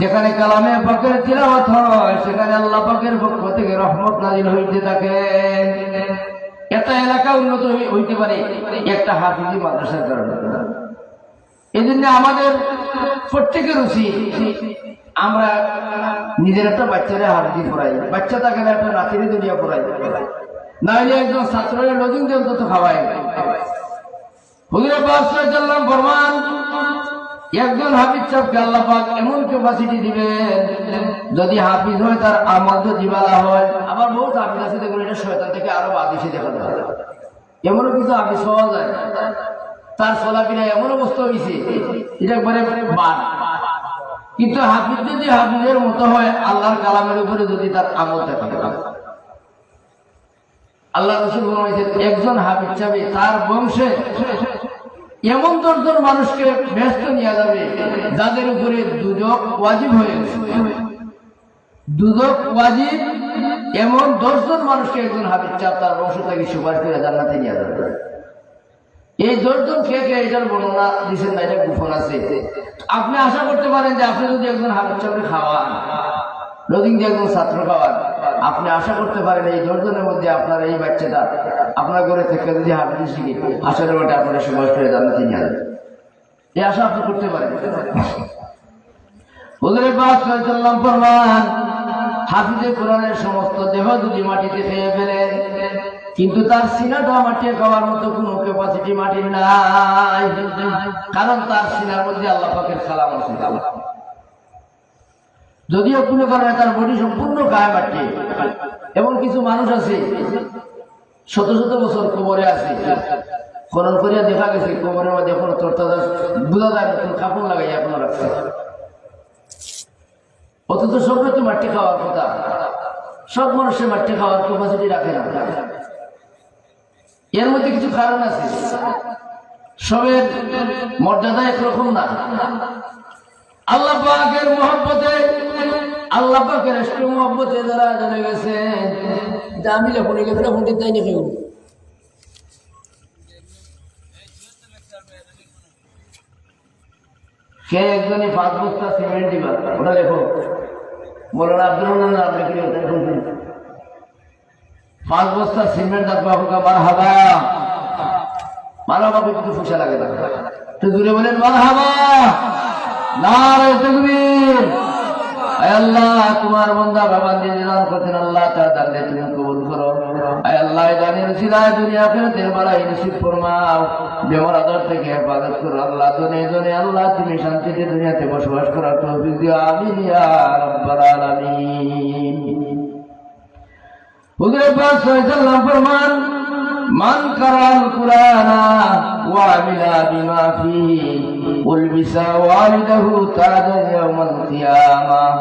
যেখানে কালামে পাকের তিলাওয়াত হয় সেখানে আল্লাহ পাকের পক্ষ থেকে রহমত নাযিল হইতে থাকে। এটা এলাকা উন্নত হইতে পারে একটা হাফিজি মাদ্রাসার কারণে। এই জন্য আমাদের প্রত্যেকের উচিত আমরা নিজের একটা বাচ্চারে হাফিজি পড়াই, বাচ্চা থাকে না একটা নাতিরে দুনিয়া পড়াই, না হলে একজন ছাত্রের লজিং দিয়ে অন্তত খাওয়াই। হুজুরে পাক সাল্লাল্লাহু আলাইহি সাল্লাম ফরমান, একজন হাফিজ সাহেবকে আল্লাহ পাক এমন ক্যাপাসিটি দিবেন, যদি হাফিজ হয় তার আমল যদি ভালো হয়। আবার বহুত হাফিজ আছে দেখুন এটা শয়তান থেকে আরো বাদিসে দেখা যায়, এমনও কিছু হাফিজ পাওয়া যায় তার চলাফেরা এমন অবস্থা হয়েছে এটা একবারে বাদ। কিন্তু হাফিজ যদি হাফিজের মতো হয়, আল্লাহর কালামের উপরে যদি তার আমল থাকে, আল্লাহ রাসূল বলেছেন একজন হাফিজ সাহেব তার বংশে এমন 10 জন মানুষকে ব্যস্ত নিয়ে যাবে যাদের উপরে দুজক ওয়াজিব হয়ে গেছে। দুজক ওয়াজিব এমন 10 জন মানুষকে একজন হাফিজ সাহেব তার বংশ থেকে সুপারিশ করে জান্নাতে নিয়ে যাবে। এই 10 জন কে কে এটার বর্ণনা দিচ্ছেন না, এটা গোপন আছে। আপনি আশা করতে পারেন যে আপনি যদি একজন হাফিজ সাহেবকে খাওয়ান, লজিং দিয়ে একজন ছাত্র খাওয়ান, আপনি আশা করতে পারেন এই 10 জনের মধ্যে আপনার এই বাচ্চাটা আপনার ঘরে থেকে যদি হাফিজ শিখে আসলে ওটা আপনার সুপারিশ করে জান্নাতে নিয়ে যাবে। এই আশা আপনি করতে পারেন। হুজুরে পাক সাল্লাল্লাহু আলাইহি ফরমান, হাফিজে কোরআনের সমস্ত দেহ যদি মাটিতে খেয়ে ফেলে, কিন্তু তার সিনাটা মাটি খাওয়ার মতো কোনো ক্যাপাসিটি মাটির নাই, কারণ তার সিনার মধ্যে আল্লাহ পাকের কালাম আছে। যদিও কোনো কারণে তার বডি সম্পূর্ণ গায়ে মাটি, এমন কিছু মানুষ আছে শত শত বছর কবরে আছে, খনন করিয়া দেখা গেছে কবরের মধ্যে এখনো তরতাজা বোঝা যায় নতুন কাপড় লাগাই এখনো রাখছে, অথচ সবটা তো মাটি খাওয়ার কথা। সব মানুষের মাটি খাওয়ার ক্যাপাসিটি রাখে না। এর মধ্যে কিছু কারণ আছে, সবের মর্যাদা একরকম না। আল্লাহ পাকের মহব্বতে, আল্লাহ পাকের রাষ্ট্র মহব্বতে যারা চলে গেছে, আমি যখন গেছে তখন তাই না কেউ সে একজনই 5 বস্তা সিমেন্ট দিবা, ওটা লেখো মৌলানা আব্দুর রহমান নাম লিখে 5 বস্তা সিমেন্ট রাখবা, হোক মারহাবা। মারহাবা কিন্তু ফুসা লাগে না, তো দূরে বলেন মারহাবা, নারে তাকবীর। আয় আল্লাহ, তোমার বান্দা বাবা নির্ধারণ করছেন, আল্লাহ তার দানে তুমি কবুল করো। আয় আল্লাহ, দানের সিলায় দুনিয়া আখিরাতের বাড়াই নসিব ফরমাও, বেমার আজার থেকে হেফাজত করো আল্লাহ। দনে দনে আল্লাহ তুমি শান্তিতে দুনিয়াতে বসবাস করার তৌফিক দিও, আমিন ইয়া রাব্বাল আলামিন। হুজুর পাক সাল্লাল্লাহু ফরমান, মান কারাল কুরআনা ওয়া আমিলা বিমা ফিহি উলবিসা ওয়ালিদাহু তাজান ইয়াউমাল কিয়ামাহ।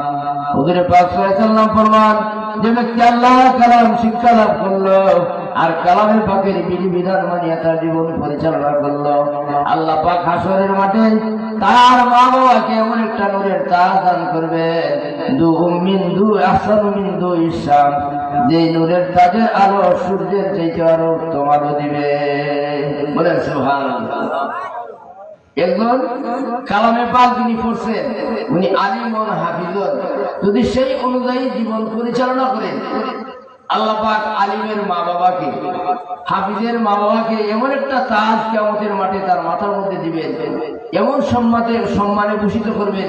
হুজুর পাক সাল্লাল্লাহু ফরমান, যে ব্যক্তি আল্লাহর কালাম শিক্ষা লাভ করলো আর কালামের পাকের বিধিবিধান মানিয়ে তার জীবন পরিচালনা করলো, আল্লাহ পাক হাসরের মাঠে তার মা বাবাকে এমন একটা নূরের তাজ দান করবে, যে নূরের তাজের আলো সূর্যের চাইতে আরো উত্তম আলো দিবে। বলেন সুবহানাল্লাহ। একজন কালামে পাক যিনি পড়ছেন, উনি আলিমুন হাফিজুন, যদি সেই অনুযায়ী জীবন পরিচালনা করেন, আল্লাহ পাক আলিমের মা বাবাকে, হাফিজের মা বাবাকে এমন একটা তাজ কিয়ামতের মাঠে তার মাথার মধ্যে দিবেন, এমন সম্মানে ভূষিত করবেন,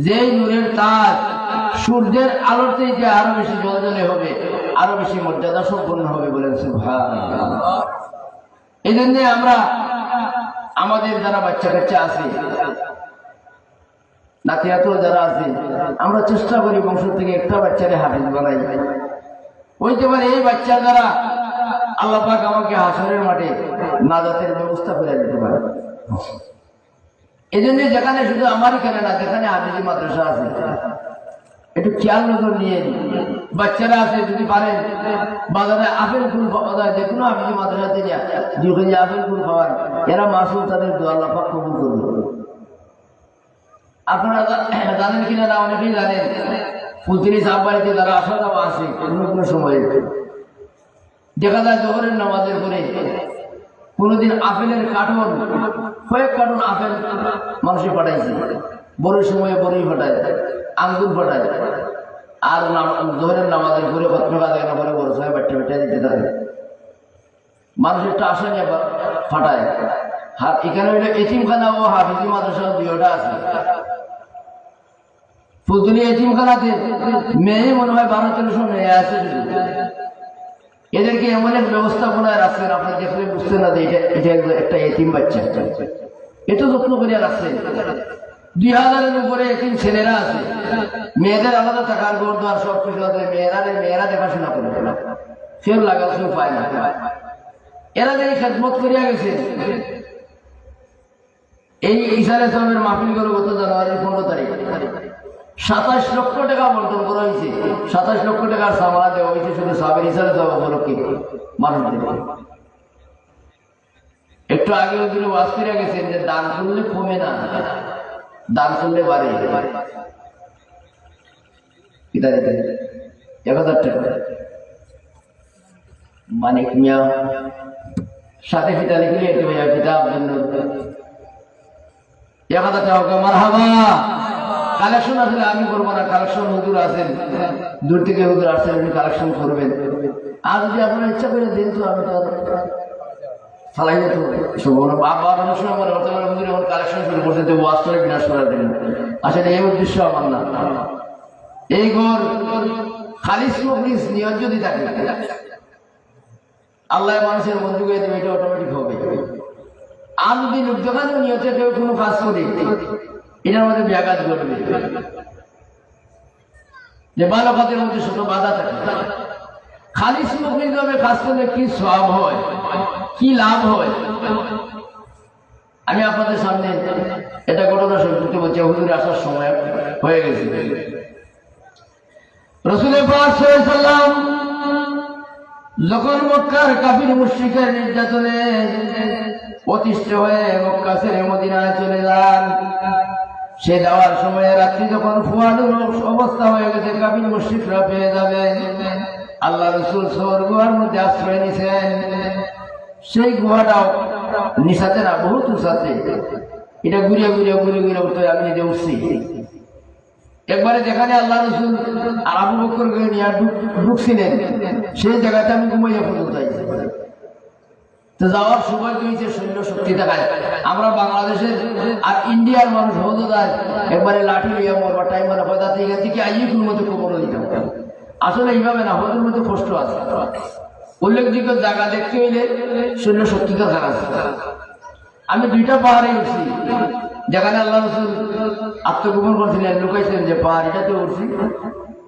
যেই নূরের তাজ সূর্যের আলোতে যে আরো বেশি জ্বলজ্বলে হবে, আরো বেশি মর্যাদা সম্পন্ন হবে। বলেন সুবহানাল্লাহ। এই জন্য আমরা আমাদের যারা বাচ্চা কাচ্চা আছে, নাতিহাত যারা আছে, আমরা চেষ্টা করি বংশ থেকে একটা বাচ্চারে হাফিজ বানাই। হইতে পারে এই বাচ্চা দ্বারা আল্লাহ পাক আমাকে হাসরের মাঠে নাজাতের ব্যবস্থা করে দিতে পারে। এই জন্য যেখানে শুধু আমার এখানে না, যেখানে হাফিজি মাদ্রাসা আছে, একটু খেয়াল নজর নিয়ে বাচ্চারা আছে, যদি পারেন বাজারে আপেল ফুল পাওয়া যায়, যে কোনো হাফিজি মাদ্রাসাতে 2 কেজি আপেল ফুল খাওয়ান, এরা মাসুল তাদের দোয়া আল্লাহ পাক কবুল করবে। আপনারা জানেন কিনা না, অনেকেই জানেন, ফুলতিরি সাহেব বাড়িতে যারা আসা যাওয়া আছে, কোনো সময়ে দেখা যায় জোহরের নামাজের পরে কোনোদিন আপেলের কার্টন, কয়েক কার্টন আপেল মানুষে পাঠাইছে, বড় সময়ে বড়ই ফাটায়, আঙ্গুর ফাটায়, আর জোহরের নামাজের পরে কতটা দেখে না পরে বড় সময় বাচ্চা বাচ্চা দিতে থাকে, মানুষ একটা আশা নিয়ে ফাটায়। আর এখানে হইলে এতিমখানা ও হাফিজি মাদ্রাসা 2টা আছে। ফুলতলি এতিমখানাতে মেয়ে মনে হয় 12-1300 মেয়ে আছে। এদেরকে এমন এক ব্যবস্থাপনায় রাখছেন, আপনি দেখলে বুঝছেন না যে এটা একটা এতিম বাচ্চা, এত যত্ন করিয়া রাখছেন। 2000-এর উপরে এতিম ছেলেরা আছে, মেয়েদের আলাদা থাকার ঘর দোয়ার সব কিছু আছে, মেয়েরা দেখাশোনা করে, কেউ লাগাল কেউ পায় না। এরা যে খেদমত করিয়া গেছে, এই ইসারে সাহেবের মাহফিল গেল গত জানুয়ারির 15 তারিখ, 27 লক্ষ টাকা বন্টন করা হয়েছে। 27 লক্ষ টাকার সামানা দেওয়া হয়েছে শুধু সাবের ইসারে সাহেব উপলক্ষে মানুষদের। একটু আগে ওই দিনে ওয়াজ ফিরে গেছেন যে দান করলে কমে না, দান করলে বাড়ে। 1000 টাকা মানিক মিয়া সাথে ফিতা লিখলে এতে ভাইয়া ফিতা জন্য 1000 টাকা মারহাবা। কালেকশন আসলে আমি করবো না, কালেকশন হুজুর আছেন, দূর থেকে হুজুর আসছেন, আপনি কালেকশন করবেন। আর যদি আপনার ইচ্ছা করে দিন তো আমি তো ফালাই যেত সম্ভাবনা বাবার অনেক সময় আমার হতে পারে হুজুর আমার কালেকশন শুরু করতে দেবো ওয়াজ করে বিনাশ করার জন্য। আসলে এই উদ্দেশ্য আমার না। এই ঘর খালিস মুখলিস নিয়ত যদি থাকে আল্লাহ মানুষের মন যুগে দেবে, এটা অটোমেটিক হবে। আর যদি লোকজনের নিয়তে কেউ কোনো কাজ করে এটার মধ্যে ব্যাঘাত ঘটবে, যে ভালো কাজের মধ্যে ছোট বাধা থাকে। খালিস মুখলিস ভাবে কাজ করলে কি সওয়াব হয়, কি লাভ হয়, আমি আপনাদের সামনে এটা ঘটনা শুনতে বলছি। হুজুর আসার সময় হয়ে গেছে। রাসূল পাক সাল্লাল্লাহু আলাইহি ওয়াসাল্লাম যখন মক্কার কাফির মুশরিকের নির্যাতনে অতিষ্ঠ হয়ে মক্কা ছেড়ে মদিনায় চলে যান, সে যাওয়ার সময় রাত্রি যখন ফুয়ালুর অবস্থা হয়ে গেছে, কাফির মুশরিকরা পেয়ে যাবে, আল্লাহ রাসূল সওর গুহার মধ্যে আশ্রয় নিছেন। সেই গুহাটাও নিশাতে না, বহুত উঁচাতে, এটা ঘুরিয়ে ঘুরিয়ে ঘুরে ঘুরে উঠতে আমি নিজে উঠছি। একবারে যেখানে আল্লাহ রাসূল আর আবু বকরকে নিয়ে ঢুকছিলেন সেই জায়গাতে আমি ঘুমাইয়া পর্যন্ত যাইছি। তো যাওয়ার সময় হয়েছে সৈন্য শক্তি দেখায়। আমরা বাংলাদেশের আর ইন্ডিয়ার মানুষ হতো যায় একবারে লাঠি লইয়া মরবার টাইম মানে হয়, তাতে এখান থেকে আইয়ে কোনো মতো খবর দিতে হবে। আসলে এইভাবে না, হদের মধ্যে কষ্ট আছে। উল্লেখযোগ্য জায়গা দেখতে হইলে সৈন্য শক্তি দরকার আছে। আমি 2টা পাহাড়ে উঠছি, যেখানে আল্লাহ রাসূল আত্মগোপন করছিলেন, লুকাইছিলেন যে পাহাড় এটাতে উঠছি,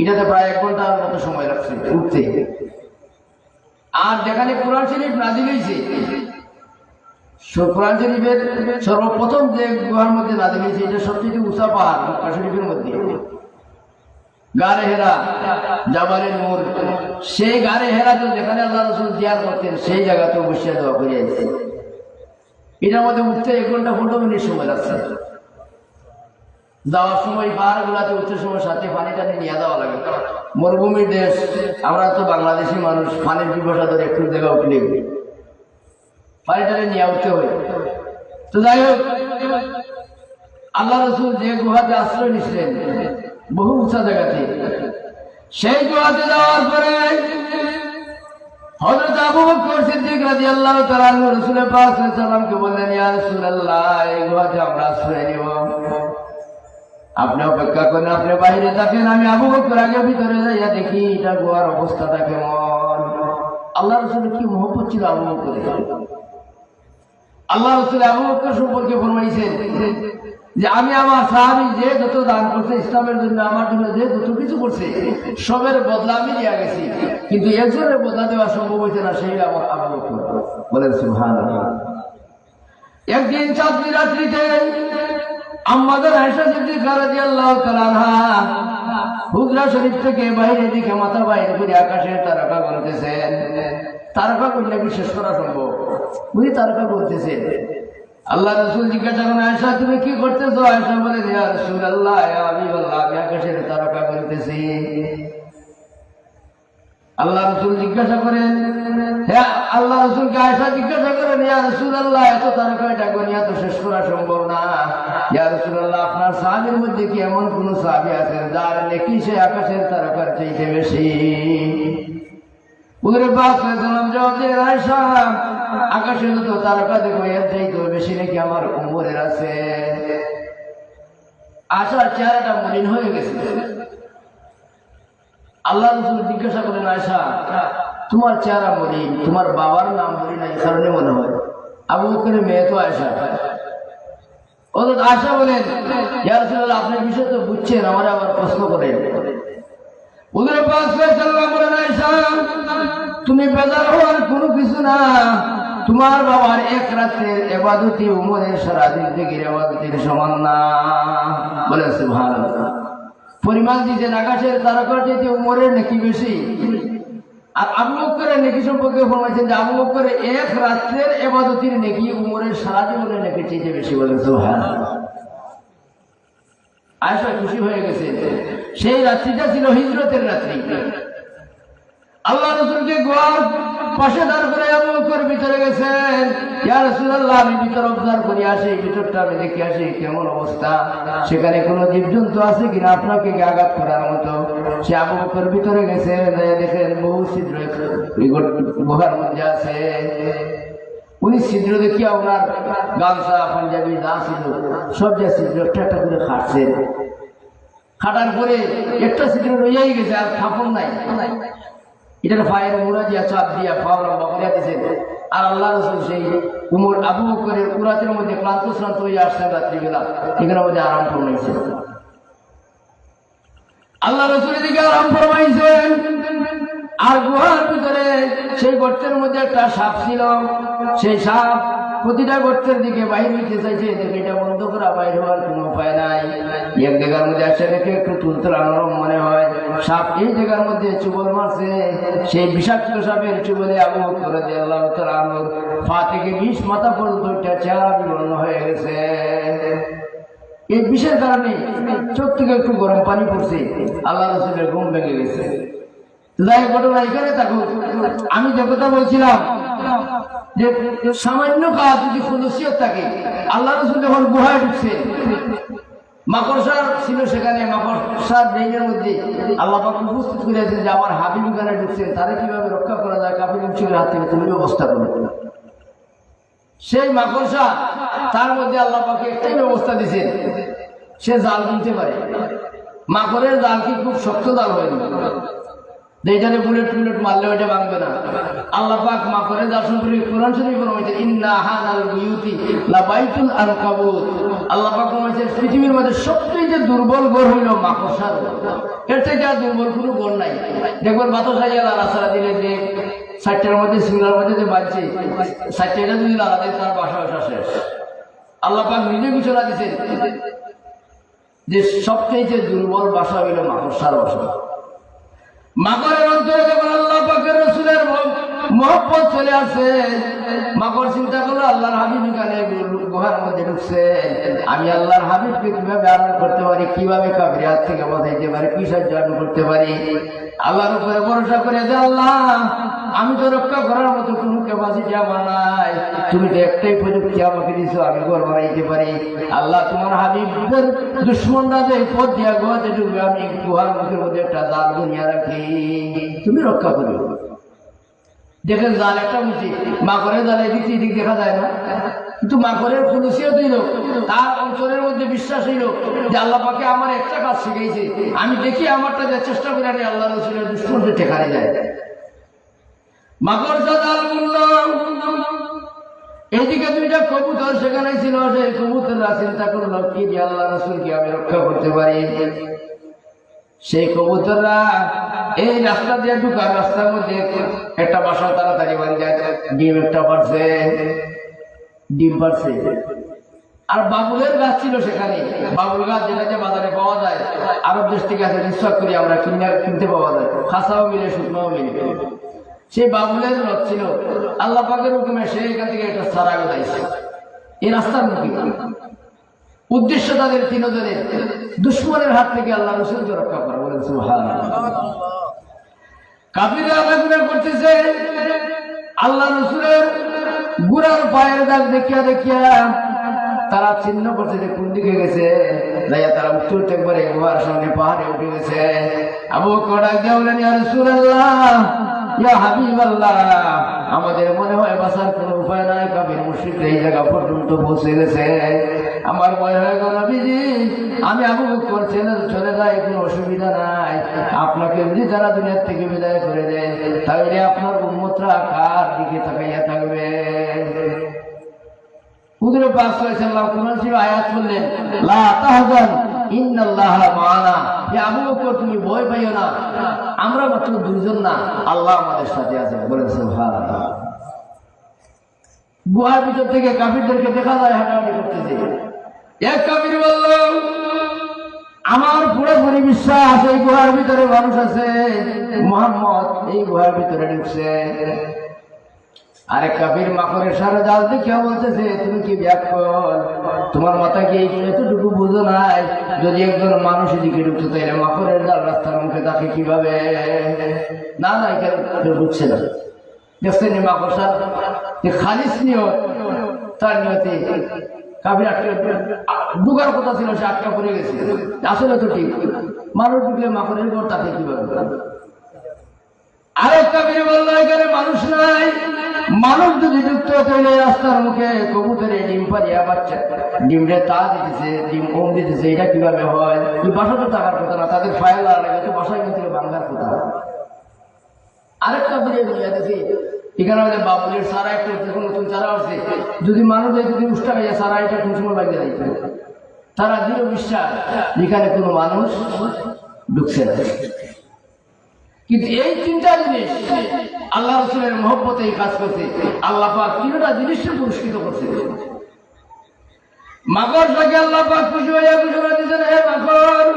এটাতে প্রায় 1 ঘন্টার মতো সময় লাগছে উঠতে। আর যেখানে কোরআন শরীফ নাজিল হয়েছে, কোরআন শরীফের সর্বপ্রথম যে গুহার মধ্যে নাজিল হয়েছে, এটা সবচেয়ে উঁচা পাহাড় মক্কা শরীফের মধ্যে, গারে হেরা, জাবালে নূর। সেই গারে হেরা তো যেখানে আল্লাহ রাসূল জিয়ারত করতেন, সেই জায়গাতে বসে দোয়া করে আছে। এটার মধ্যে উঠতে 1 ঘন্টা 15 মিনিট সময় লাগছে। যাওয়ার সময় পাহাড় গুলাতে উঠতে সময় সাথে পানি টানি নিয়ে যাওয়া লাগে। মরুভূমির দেশ, আমরা তো বাংলাদেশি মানুষ, পানির পিপাসা ধরে একটু জায়গা উঠলে পানি টানি নিয়ে উঠতে হয়। তো যাই হোক, আল্লাহ রাসূল যে গুহাতে আশ্রয় নিছিলেন বহু উঁচা জায়গাতে, সেই গুহাতে যাওয়ার পরে হযরত আবু বকর সিদ্দিক রাদিয়াল্লাহু তাআলা আনহু রাসূল পাক সাল্লাল্লাহু আলাইহি ওয়াসাল্লামকে বললেন, ইয়া রাসূলুল্লাহ, এই গুহাতে আমরা আশ্রয় নিব, আপনি অপেক্ষা করেন, আপনি বাইরে থাকেন, আমি আবু বকর আগে ভিতরে যাইয়া দেখি এটা গুহার অবস্থাটা কেমন। আল্লাহ রাসূলের কি মহব্বত ছিল আবু বকরের। আল্লাহ রাসূল আবু বকর সম্পর্কে ফরমাইছেন যে আমি আমার সাহাবী যে যত দান করছে ইসলামের জন্য, আমার জন্য যে যত কিছু করছে, সবের বদলা আমি দিয়া গেছি, কিন্তু একজনের বদলা দেওয়া সম্ভব হয়েছে না, সেই আমার আবু বকর। বলেন সুবহানাল্লাহ। একদিন চাঁদনি রাত্রিতে আমাদের আয়েশা সিদ্দিকা রাদিয়াল্লাহু তাআলা আনহা হুজরা শরীফ থেকে বাইরে দিকে মাথা বাইরে করে আকাশে তারকা গুনতেছেন। তারকা গুনলে কি শেষ করা সম্ভব? উনি তারকা গুনতেছেন। আল্লাহ রাসূল জিজ্ঞাসা করেন, আয়েশা তুমি কি করতেছো? আয়েশা বলে, ইয়া রাসূলুল্লাহ, ইয়া হাবিবাল্লাহ, আমি আকাশের তারকা গুনতেছি। আল্লাহ রাসূল জিজ্ঞাসা করেন, হ্যাঁ আল্লাহ রাসূলকে আয়েশা জিজ্ঞাসা করেন, ইয়া রাসূলুল্লাহ, এত তারকা এটা গনিয়া তো শেষ করা সম্ভব না। ইয়া রাসূলুল্লাহ, আপনার সাহাবীর মধ্যে কি এমন কোন সাহাবী আছেন যার নেকি সে আকাশের তারকার চাইতে বেশি? হুজুর পাক সাল্লাল্লাহু আলাইহি ওয়াসাল্লাম জবাব দিলেন, আয়েশা, আকাশে যত তারকা দেখো এর চাইতে বেশি নাকি আমার উমরের আছে। আয়েশার চেহারাটা মলিন হয়ে গেছে। আল্লাহ রাসূল জিজ্ঞাসা করেন, আয়েশা, তোমার চেহারা মলিন, তোমার বাবার নাম বলি না, এই কারণে মনে হয়। আবু বকরের মেয়ে তো আয়েশা। হযরত আয়েশা বলেন, ইয়া রাসূলুল্লাহ, আপনি বিষয় তো বুঝছেন, আমার আবার প্রশ্ন করেন। হুজুর পাক সাল্লাল্লাহু আলাইহি ওয়াসাল্লাম বলেন, আয়েশা, তুমি বেজার হওয়ার কোনো কিছু না, তোমার বাবার এক রাতের ইবাদতই উমরের সারা জিন্দেগীর ইবাদতের সমান না। বলেন সুবহানাল্লাহ। পরিমাণ দিয়েছেন আকাশের তারকার চাইতে উমরের নাকি বেশি। আর আবু বকরের নেকি সম্পর্কে ফরমাইছেন যে আবু বকরের এক রাত্রের ইবাদতের নেকি উমরের সারা জীবনের নেকি চাইতে বেশি। বলেন সুবহানাল্লাহ। আয়েশা খুশি হয়ে গেছে। সেই রাত্রিটা ছিল হিজরতের রাত্রি। আল্লাহ রাসূলকে গুহার পাশে দাঁড় করে আবু বকর ভিতরে গেছেন। ইয়া রাসূলুল্লাহ, আমি ভিতর অবজার্ভ করি আসি, ভিতরটা আমি দেখে আসি কেমন অবস্থা, সেখানে কোনো জীবজন্তু আছে কিনা আপনাকে আঘাত করার মতো। সে আবু বকর ভিতরে গেছে, দেখেন বহু ছিদ্র গুহার মধ্যে আছে। উনি ছিদ্র দেখিয়া ওনার গামছা পাঞ্জাবি যা ছিল সব যা ছিদ্র একটা একটা করে খাটছেন। খাটার পরে একটা ছিদ্র রইয়াই গেছে, আর খাপড় নাই। এটার পায়ের মুড়া দিয়া চাপ দিয়া পাও লম্বা করিয়া দিয়েছেন। আর আল্লাহ রসুল সেই উমর আবু বকরের কুরাতের মধ্যে ক্লান্ত শ্রান্ত হয়ে আসছেন রাত্রিবেলা, এখানের মধ্যে আরাম ফরমাইছেন। আল্লাহ রসুলের দিকে আরাম ফরমাইছেন। আর গুহার ভিতরে সেই গর্তের মধ্যে একটা সাপ ছিল। সেই সাপ প্রতিটা গর্তের দিকে বাইরে হইতে চাইছে, এটা বন্ধ করা, বাইরে হওয়ার কোনো উপায় নাই। এক জায়গার মধ্যে আসে রেখে একটু তুলতে নরম মনে হয়, সাপ এই জায়গার মধ্যে চুবল মারছে। সেই বিষাক্ত সাপের চুবলে আবু বকর রাদিয়াল্লাহু তাআলা আনহুর পা থেকে 20 মাথা পর্যন্ত চেহারা বিবর্ণ হয়ে গেছে। এই বিষের কারণে চোখ থেকে একটু গরম পানি পড়ছে, আল্লাহ রাসূলের ঘুম ভেঙে গেছে। যাই ঘটনা এখানে থাকুক, আমি যে কথা বলছিলাম যে সামান্য কাজ যদি খুলুসিয়ত থাকে, আল্লাহ রাসূল যখন গুহায় ঢুকছে, মাকড়সার ছিল সেখানে, মাকড়সার ডেইনের মধ্যে আল্লাহ পাক উপস্থিত করেছেন যে আমার হাবিব এখানে ঢুকছেন, তারে কিভাবে রক্ষা করা যায়, কাফির মুশরিকের হাত থেকে তুমি ব্যবস্থা করো। সেই মাকড়সা তার মধ্যে আল্লাহ পাক একটাই ব্যবস্থা দিয়েছেন, সে জাল কিনতে পারে। মাকড়ের জাল কি খুব শক্ত জাল হয়নি, যেখানে বুলেট টুলেট মারলে ওইটা ভাঙবে না। আল্লাহ পাক মাকড়ের জাল সম্পর্কে কোরআন শরীফে বলেছেন, ইন্না হানাল বুয়ুতি লাবাইতুল আনকাবুত। আল্লাহ পাক বলেছেন পৃথিবীর মধ্যে সবচেয়ে দুর্বল ঘর হইল মাকড়সার। এর থেকে আর দুর্বল কোনো ঘর নাই। দেখবেন বাতাসাইয়া রাস্তা দিলে যে 60টার মধ্যে সিঙ্গার মধ্যে যে বাজছে, 60টা যদি লাগা দেয় তার বাসা বাসা শেষ। আল্লাহ পাক নিজে ঘোষণা দিচ্ছেন যে সবচেয়ে দুর্বল বাসা হইল মাকড়সার বাসা। মাকড়ের অন্তরে যখন আল্লাহ পাকের রাসূলের মহব্বত চলে আসে, মাকড় চিন্তা করলো আল্লাহর হাবিব এখানে গুহার মধ্যে ঢুকছে, আমি আল্লাহর হাবিবকে কিভাবে আড়াল করতে পারি, কিভাবে কাফির হাত থেকে বাঁচাইতে পারি, কি সাহায্য আমি করতে পারি। আল্লাহর উপরে ভরসা করে যে আল্লাহ আমি তো রক্ষা করার মতো কোনো ক্যাপাসিটি আমার নাই, তুমি তো একটাই প্রযুক্তি আমাকে দিছো, আমি ঘর বানাইতে পারি। আল্লাহ তোমার হাবিবের দুশ্মনরা যে পথ দিয়া গুহাতে ঢুকবে, আমি গুহার মুখের মধ্যে একটা জাল বুনিয়া রাখি, তুমি রক্ষা করো। দেখেন জাল একটা বুঝি মাকড়ের জালে দিচ্ছি, এদিক দেখা যায় না, কিন্তু মাকড়ের খুলুসিও দিল, তার অঞ্চলের মধ্যে বিশ্বাস হইল যে আল্লাহ পাকে আমার একটা কাজ শিখেছে, আমি দেখি আমারটা যে চেষ্টা করে আমি আল্লাহ রসুলের দুশ্মনকে ঠেকানে যায়। মাকড় জাল বলল, এইদিকে দুইটা কবুতর সেখানে ছিল, সেই কবুতররা চিন্তা করলো কি যে আল্লাহ রসুলকে আমি রক্ষা করতে পারি। সেই কবুতররা এই রাস্তা দিয়ে ঢুকার রাস্তার মধ্যে একটা বাসা তাড়াতাড়ি বানিয়ে ডিম একটা পারছে, ডিম পারছে। আর বাবুলের গাছ ছিল সেখানে, বাবুল গাছ যেটা যে বাজারে পাওয়া যায়, আরব দেশ থেকে আছে বিশ্বাস করি আমরা কিনতে পাওয়া যায়, খাসাও মিলে শুকনাও মিলে। সেই বাবুলের রথ ছিল, আল্লাহ পাকের হুকুমে সে এখান থেকে একটা সারা গোদাইছে এই রাস্তার মুখে। উদ্দেশ্য তাদের তিনজনের দুশ্মনের হাত থেকে আল্লাহ রসুলকে রক্ষা করা। বলেন সুবহানাল্লাহ। কাফিররা আলাদা করতেছে, আল্লাহ রসুলের গুড়ার পায়ের দাগ দেখিয়া দেখিয়া তারা চিহ্ন করছে যে কোন দিকে গেছে। তারা উত্তর একবারে গুহার সামনে পাহাড়ে উঠে গেছে। আবু বকর ডাক দিয়া বলেন, ইয়া রাসূলুল্লাহ, ইয়া হাবিবাল্লাহ, আমাদের মনে হয় বাঁচার কোনো উপায় নাই, কাফির মুশরিকরা এই জায়গা পর্যন্ত পৌঁছে গেছে। আমার ভয় হয়ে গেল নবীজি, আমি আবু বকর চলে যাই, কোনো অসুবিধা নাই। আপনাকে যদি তারা দুনিয়ার থেকে বিদায় করে দেয়, তাহলে আপনার উম্মতরা কার দিকে তাকাইয়া থাকবে? হুজুরে পাক সাল্লাল্লাহু আলাইহি ওয়াসাল্লাম কোরআন শরীফে আয়াত বললেন, লা তাহজান ইন্নাল্লাহা মা'ানা, হে আবু বকর তুমি ভয় পাইও না, আমরা মাত্র দুইজন না, আল্লাহ আমাদের সাথে আছেন। বলেন সুবহানাল্লাহ। গুহার ভিতর থেকে কাফিরদেরকে দেখা যায় হাঁটাহাঁটি করতেছে। এক কাফির বলল, আমার পুরোপুরি বিশ্বাস এই গুহার ভিতরে মানুষ আছে, মুহাম্মদ এই গুহার ভিতরে ঢুকছে। আরেক কাফির মাকড়ের সারা জাল দেখে বলতেছে, তুমি কি ব্যাকল, তোমার মাথা কি এতটুকু বুঝো নাই, যদি একজন মানুষ এদিকে ঢুকতো তাইলে মাকড়ের জাল রাস্তার মুখে তাকে কিভাবে? না না, এখানে ঢুকছে না। দেখছেন মাকড়সা যে খালিস নিয়ত, তার নিয়তে কাফির আটকে ঢুকার কথা ছিল, সে আটকা পড়ে গেছে। আসলে তো ঠিক, মানুষ ঢুকলে মাকড়ের ঘর তাকে কিভাবে? আরেক কাফির বলল, এখানে মানুষ নাই, মানুষ যদি যুক্ত তৈরি রাস্তার মুখে কবুতরে ডিম পারিয়া বাচ্চা ডিমরে তা দিতেছে ডিম ওম দিতেছে, এটা কিভাবে হয়? এই বাসা তো থাকার কথা না, তাদের ফায়ার লাগে তো বাসায় কিন্তু বাংলার কথা। আরেকটা দিনে নিয়ে দেখি এখানে আমাদের বাবুলের সারা একটা যখন নতুন চারা আসছে, যদি মানুষ যদি উষ্টা হয়ে যায় সারা এটা কোন সময় লাগিয়ে দিতে, তারা দৃঢ় বিশ্বাস এখানে কোনো মানুষ ঢুকছে না। কিন্তু এই তিনটা জিনিস আল্লাহ রসুলের মহব্বতে এই কাজ করছে। আল্লাহ পাক তিনটা জিনিসকে পুরস্কৃত করছে। মাকড় তাকে আল্লাহ পাক খুশি হয়ে ঘোষণা দিয়েছেন, হে মাকড়,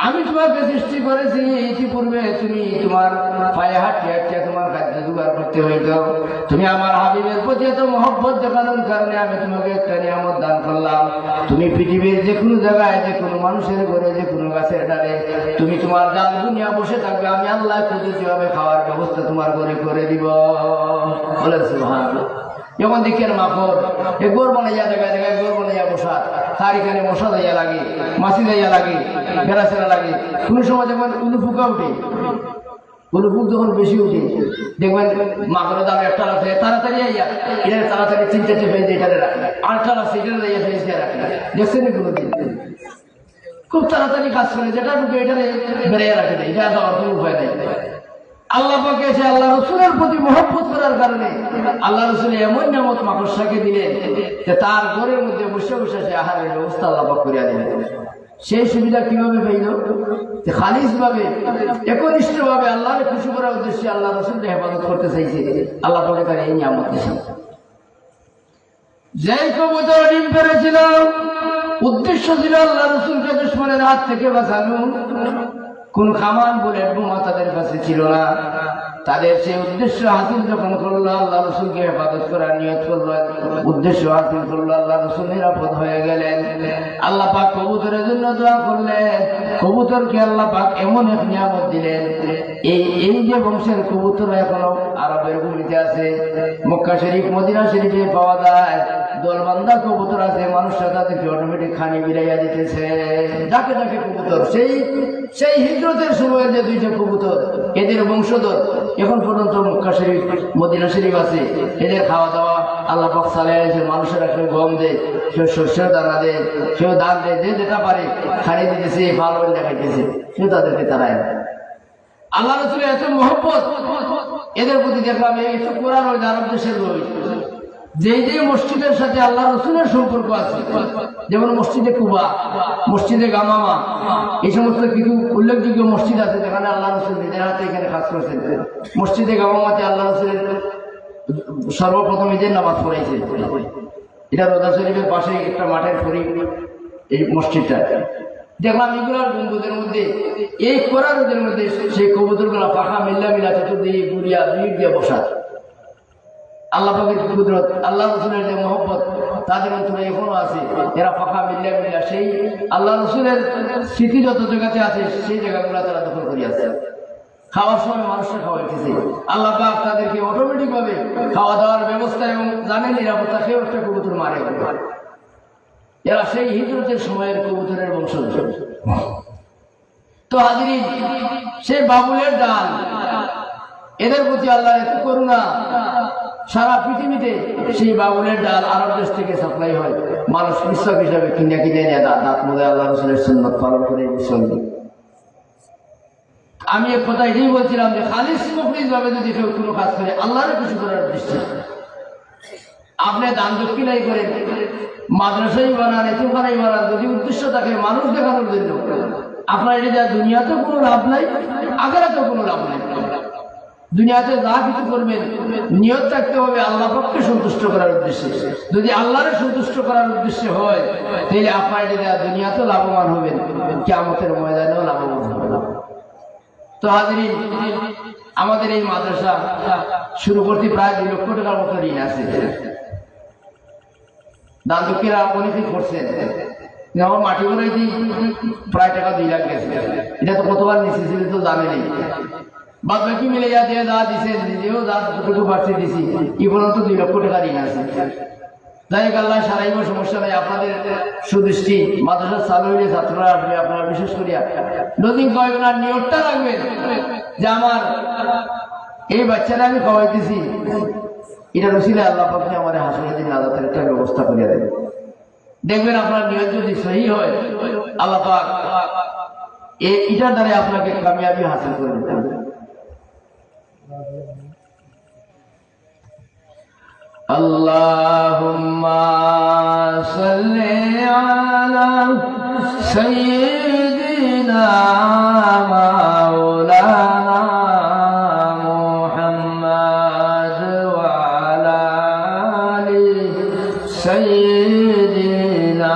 আমি তোমাকে সৃষ্টি করেছি, ইতিপূর্বে তুমি তোমার পায়ে হাঁটিয়ে হাঁটিয়ে তোমার খাদ্য জোগাড় করতে হইত। তুমি আমার হাবিবের প্রতি এত মহব্বত দেখানোর কারণে আমি তোমাকে একটা নিয়ামত দান করলাম। তুমি পৃথিবীর যে কোনো জায়গায়, যে কোনো মানুষের ঘরে, যে কোনো গাছের ডালে তুমি তোমার জাল দুনিয়া বসে থাকবে, আমি আল্লাহ কুদরতিভাবে খাওয়ার ব্যবস্থা তোমার ঘরে করে দিব। বলেন সুবহানাল্লাহ। যেমন দেখেন মাকড় এ গোর বানাইয়া জায়গায় জায়গায় গোর বানাইয়া বসা, তার এখানে মশা দাইয়া লাগে, মাছি দাইয়া লাগে, বেড়াচেরা লাগে। কোনো সময় দেখবেন উলুফুকা উঠে, উলুফুক যখন বেশি উঠে দেখবেন মাকড়ের দাম একটা আছে তাড়াতাড়ি আইয়া এটা তাড়াতাড়ি চিন্তা চেপে দিয়ে এখানে রাখে, আটটা আছে এটা দাইয়া ফেলে রাখে। দেখছেন কোনো দিন খুব তাড়াতাড়ি কাজ করে, যেটা ঢুকে এটা বেড়ে রাখে দেয়, এটা দেওয়ার কোনো উপায় নেই। আল্লাহ পাকে এসে আল্লাহ রসুলের প্রতি মহব্বত করার কারণে আল্লাহ রসুল এমন নিয়ামত মাকড়সাকে দিলেন যে তার ঘরের মধ্যে বসে বসে সে আহারের ব্যবস্থা আল্লাহ পাক করিয়া দিলেন। সেই সুবিধা কিভাবে পেল? যে খালিস ভাবে একনিষ্ঠ ভাবে আল্লাহকে খুশি করার উদ্দেশ্যে আল্লাহ রসুলকে হেফাজত করতে চাইছে, আল্লাহ পাকে তার এই নিয়ামত দিয়েছে। যেই কবুতর ডিম পেরেছিল উদ্দেশ্য ছিল আল্লাহ রসুলকে দুশমনের হাত থেকে বাঁচানো। কোন কামান বলে বোমা তাদের কাছে ছিল না। তাদের সেই উদ্দেশ্য হাসিল যখন করলো, আল্লাহ রসুলকে হেফাজত করার নিয়ত করলো, উদ্দেশ্য হাসিল করলো, আল্লাহ রসুল নিরাপদ হয়ে গেলেন। আল্লাহ পাক কবুতরের জন্য দোয়া করলেন। কবুতরকে আল্লাহ পাক এমন এক নিয়ামত দিলেন, এই যে বংশের কবুতর এখনো আরবের ভূমিতে আছে, মক্কা শরীফ মদিনা শরীফে পাওয়া যায়। দলবান্ধা কবুতর আছে, মানুষরা তাদেরকে অটোমেটিক খানি বিরাইয়া দিতেছে। ডাকে ডাকে কবুতর, সেই হিজরতের সময় যে দুইটা কবুতর এদের বংশধর এখন পর্যন্ত মক্কা শরীফ মদিনা শরীফ আছে। এদের খাওয়া দাওয়া আল্লাহ পাক চালিয়েছে। মানুষেরা কেউ গম দেয়, কেউ শস্যের দানা দেয়, কেউ ধান দেয়, যে যেটা পারে খাইয়ে দিতেছে, ভালো দেখাইতেছে, কেউ তাদেরকে তারায়। আল্লাহ রসুলের এত মহব্বত এদের প্রতি দেখলাম। এত কোরআন ওই আরব দেশের লোক যে মসজিদের সাথে আল্লাহ রসুলের সম্পর্ক আছে, যেমন মসজিদে কুবা, মসজিদে গামামা, এই সমস্ত কিছু উল্লেখযোগ্য মসজিদ আছে যেখানে আল্লাহ রসুল নিজের হাতে এখানে কাজ করেছেন। মসজিদে গামামাতে আল্লাহ রসুলের সর্বপ্রথম ঈদের নামাজ পড়াইছে। এটা রোজা শরীফের পাশে একটা মাঠের ফরি এই মসজিদটা দেখলাম। এগুলার গম্বুজের মধ্যে এই কোরআন রোদের মধ্যে সেই কবুতরগুলা পাখা মিল্লা চতুর্দিকে গুড়িয়া ভিড় দিয়ে বসা। আল্লাহ পাকের কুদরত, আল্লাহ রসুলের যে মহব্বত তাদের অন্তরে এখনো আছে। এরা পাখা মিল্লা সেই আল্লাহ রসুলের স্মৃতি যত জায়গাতে আছে সেই জায়গাগুলো তারা দখল করিয়াছে। খাওয়ার সময় মানুষরা খাওয়াইতেছে। আল্লাহ পাক তাদেরকে অটোমেটিক ভাবে খাওয়া দাওয়ার ব্যবস্থা এবং জানেন নিরাপত্তা, কেউ একটা কবুতর মারে। এরা সেই হিজরতের সময়ের কবুতরের বংশধর। তো হাজিরিন, সেই বাবুলের ডাল এদের প্রতি আল্লাহ এত করুণা। সারা পৃথিবীতে সেই বাবুলের ডাল আরব দেশ থেকে সাপ্লাই হয়। মানুষ মিশ্রক হিসাবে কিনে নিয়ে দাঁত মধ্যে আল্লাহ রসুলের সুন্নত পালন করে মুসলমান। আমি এক কথা এটাই বলছিলাম যে খালিস মুখলিস ভাবে যদি কেউ কোনো কাজ করে আল্লাহরে খুশি করার উদ্দেশ্যে, আপনি দান দক্ষিণাই করেন, মাদ্রাসাই বানান, এতিমখানাই বানান, যদি উদ্দেশ্য থাকে মানুষ দেখানোর জন্য, আপনার এটা যা দুনিয়াতেও কোনো লাভ নাই, আখিরাতেও কোনো লাভ নাই। দুনিয়াতে যা কিছু করবেন নিয়ত থাকতে হবে আল্লাহ পাককে সন্তুষ্ট করার উদ্দেশ্যে। যদি আল্লাহরে সন্তুষ্ট করার উদ্দেশ্যে হয় তাহলে আপনার এটা দুনিয়াতেও লাভবান হবেন, কিয়ামতের ময়দানেও লাভবান হবেন। তো হাজিরিন, আমাদের এই মাদ্রাসা শুরু করতে প্রায় 2 লক্ষ টাকার মতো ঋণ আছে। দান দক্ষিণা অনেকেই করছেন। আমার মাটি বানাইতে প্রায় টাকা 2 লাখ গেছে। এটা তো কতবার নিচে ছিল তো জানে নেই। বাদ বাকি মিলে যা দিয়ে যা দিছে, নিজেও যা যতটুকু পারছে দিছি, এই পর্যন্ত 2 লক্ষ টাকা ঋণ আছে। যাই হোক, আল্লাহ সারাইব, সমস্যা নেই। আপনাদের সুদৃষ্টি মাদ্রাসা চালু হইলে ছাত্ররা আসবে, আপনারা বিশেষ করিয়া নদীন খাওয়াবেন আর নিয়তটা রাখবেন যে আমার এই বাচ্চারা আমি খাওয়াইতেছি, এটা রসিলে আল্লাহ পাকে আমার হাসরের দিন আজাতের একটা ব্যবস্থা করে দেবে। দেখবেন আপনার নিয়ত যদি সহি হয়, আল্লাহ পাক এটার দ্বারা আপনাকে কামিয়াবি হাসিল করে দিতে হবে। আল্লাহুম্মা সাল্লি আলা সাইয়্যিদিনা মাওলানা মুহাম্মাদ ওয়া আলা আলি সাইয়্যিদিনা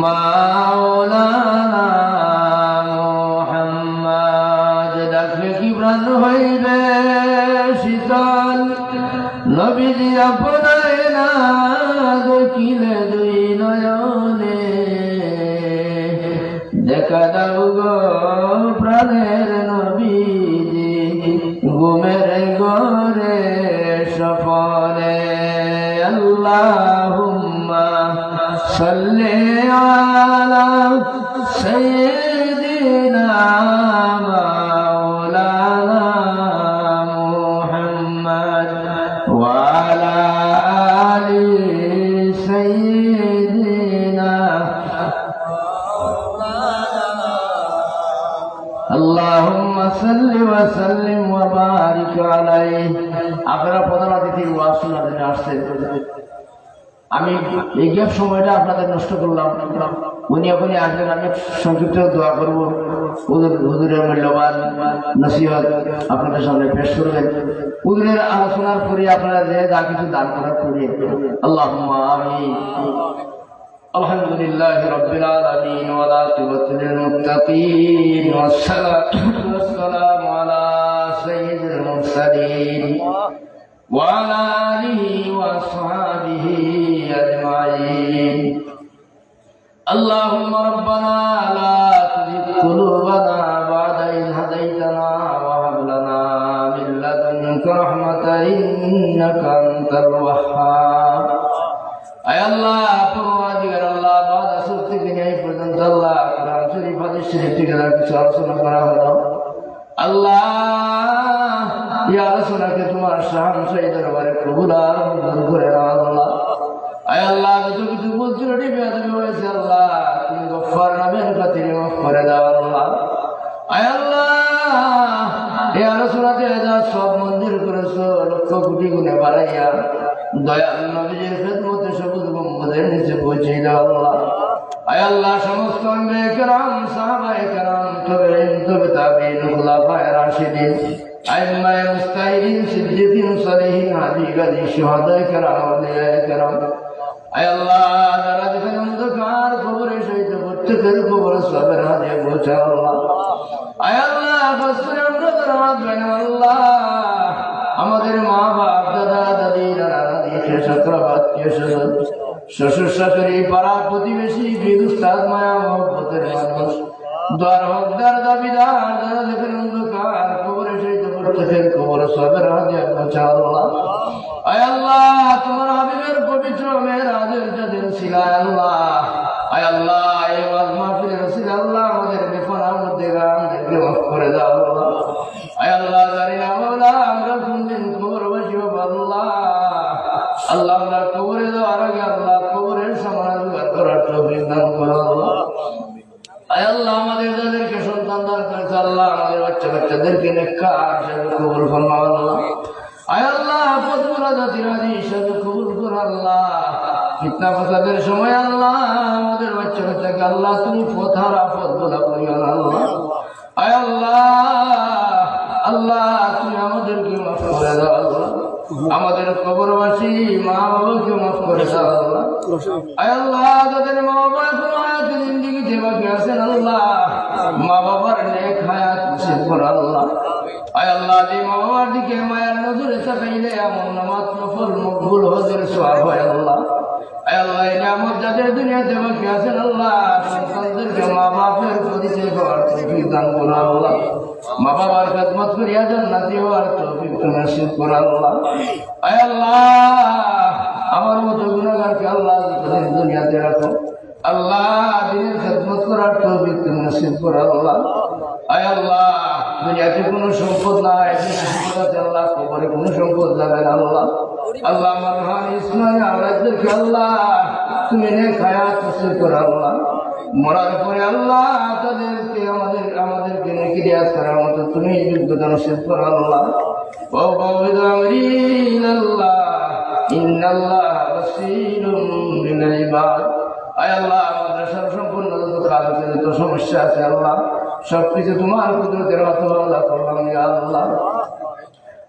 মাওলানা মুহাম্মাদ। ডাকলে কি প্রাণ হইবে শীতল, নবীজি আপনায় না দেখিলে দুই নয়নে, দেখা দাও গো প্রাণের নবীজি ঘুমের ঘরে স্বপনে। আল্লাহুম্মা সাল্লি আলা সাইয়্যিদিনা মাওলানা মুহাম্মাদ ওয়া আলা আলি সাইয়্যিদিনা। আল্লাহুম্মা সাল্লি ওয়া সাল্লিম ওয়া বারিক আলাইহি। আপনারা প্রধান অতিথির ওয়াজ শোনার জন্য আসছেন, আমি এই গ্যাপ সময়টা আপনাদের নষ্ট করলাম। উনি এখনই আসবেন, আমি সংক্ষিপ্ত দোয়া করব। হুজুরের মূল্যবান নসিহত আপনাদের সামনে পেশ করবেন। হুজুরের আলোচনার পরে আপনারা যে যা কিছু দান করার করিয়ে। আল্লাহুম্মা আমিন। আলহামদুলিল্লাহি রাব্বিল আলামিন ওয়া আকিবাতুল মুত্তাকিন ওয়াসসালাতু ওয়াসসালামু আলা সাইয়্যিদিল মুরসালিন ওয়া আলা আলিহি ওয়া আসহাবিহি আজমাইন। اللهم ربنا لا تزغ قلوبنا بعد إذ هديتنا وهب لنا من لدنك رحمة إنك أنت الوهاب। আয় আল্লাহ, পরওয়ারদিগার আল্লাহ, বাদ আসর থেকে এই পর্যন্ত আল্লাহ কোরআন শরীফ হাদিস শরীফ থেকে যা কিছু আলোচনা করা হলো, আল্লাহ এই আলোচনাকে তোমার শাহনশাহী দরবারে কবুল আর মঞ্জুর করে নাও। আল্লাহ আয় আল্লাহ, যত কিছু বলছিল বেয়াদবি হয়েছে আল্লাহ তুমি গফফার নামের খাতিরে মাফ করে দাও। আল্লাহ আয় আল্লাহ, এই আলোচনাতে যা সব মঞ্জুর করেছো লক্ষ কোটি গুণে বাড়াইয়া দয়াল নবীজির খেদমতে সবুজ গম্বুজের নিচে পৌঁছে দাও। আল্লাহ আয় আল্লাহ, সমস্ত আম্বিয়া কেরাম, সাহাবায়ে কেরাম, তবে তাবিঈন, খুলাফায়ে রাশিদিন, আইম্মায়ে মুজতাহিদিন, সিদ্দিকিন, সালিহিন, হাজি গাজী, শুহাদায়ে কেরাম, আউলিয়ায়ে কেরাম। আয় আল্লাহ, যারা যেখানে অন্ধকার কবরে সহিত প্রত্যেকের কবর সবের হাতে পৌঁছা। আল্লাহ আয় আল্লাহ, বছরে আমরা ধন্যবাদ জানাই। আল্লাহ আমাদের মা বাপ, দাদা দাদি, নানা নানি, আত্মীয় স্বজন, শ্বশুর শাশুড়ি, পাড়া প্রতিবেশী, বীর উস্তাদ, মায়া মহব্বতের মানুষ, দ্বার হকদার দাবিদার, যারা যেখানে অন্ধকার কবরে সহিত প্রত্যেকের কবর সবের হাতে পৌঁছা। আল্লাহ আয় আল্লাহ, তোমার হাবিবের পবিত্র মেরাজের যাদের ছিলায় আল্লাহ, আয় আল্লাহ এই ওয়াজ মাহফিলের ছিল আল্লাহ আমাদের বেপনার মধ্যে আমাদেরকে মাফ করে দাও। আল্লাহ আয় আল্লাহ, জানি না মাওলা আমরা কোনদিন কবরবাসী হব। আল্লাহ আল্লাহ, আমরা কবরে যাওয়ার আগে আল্লাহ কবরের সামান করার তৌফিক দান করো। আল্লাহ আয় আল্লাহ, আমাদের যাদেরকে সন্তান দান করেছে আল্লাহ আমাদের বাচ্চা কাচ্চাদেরকে নেককার হিসেবে কবুল ফরমাও। আল্লাহ আয় আল্লাহ, পদগুলা জাতির হাজি হিসেবে কবুল কর। আল্লাহ ফিতনা ফাসাদের সময় আল্লাহ আমাদের বাচ্চা কাচ্চাকে আল্লাহ তুমি পথহারা পথগুলা করিও না। আল্লাহ আয় আল্লাহ, আল্লাহ তুমি আমাদেরকে মাফ করে দাও। আল্লাহ আমাদের কবরবাসী মা বাবাকে মাফ করে দাও। আল্লাহ আয় আল্লাহ, যাদের মা বাবা এখনো হায়াতে জিন্দেগিতে বাকি আছেন আল্লাহ মা বাবার নেক হায়াত নসিব করো। আল্লাহ আয় আল্লাহ, যে মা বাবার দিকে মায়ের নজরে তাকাইলে এমন নামাজ নফল মকবুল হজের সওয়াব হয়। আল্লাহ আয় আল্লাহ, এই নিয়ামত যাদের দুনিয়াতে বাকি আছেন আল্লাহ সন্তানদেরকে মা বাপের পরিচয় হওয়ার তৌফিক দান করো। আল্লাহ মা বাবার খেদমত করিয়া জান্নাতি হওয়ার তৌফিক তুমি নসিব করো। আল্লাহ আয় আল্লাহ, আমার মতো গুনাহগারকে আল্লাহ যতদিন দুনিয়াতে রাখো আল্লাহ দিনের খেদমত করার তৌফিক তুমি নসিব করো। আল্লাহ আয় আল্লাহ দুনিয়াতে কোনো সম্পদ নাই, সম্পদ আছে আল্লাহ, কবরে কোনো সম্পদ যাবে না আল্লাহ। আল্লাহ আমার ভাই ইসমাইল আওলাদদেরকে আল্লাহ তুমি নেক হায়াত নসিব করো আল্লাহ। মরার পরে আল্লাহ তাদেরকে আমাদেরকে নেকি রিয়াজ করার মতো তুমি যোগ্যতা নসিব করো আল্লাহ। ও বাউদ আমরি ইলাল্লাহ ইন্নাল্লাহ বাসীরুম বিল ইবাদ। আয় আল্লাহ মাদ্রাসার সম্পূর্ণ যত কাজ আছে, যত সমস্যা আছে আল্লাহ সবকিছু তোমার কুদরতের মাধ্যমে আল্লাহ করলাম ইয়া আল্লাহ।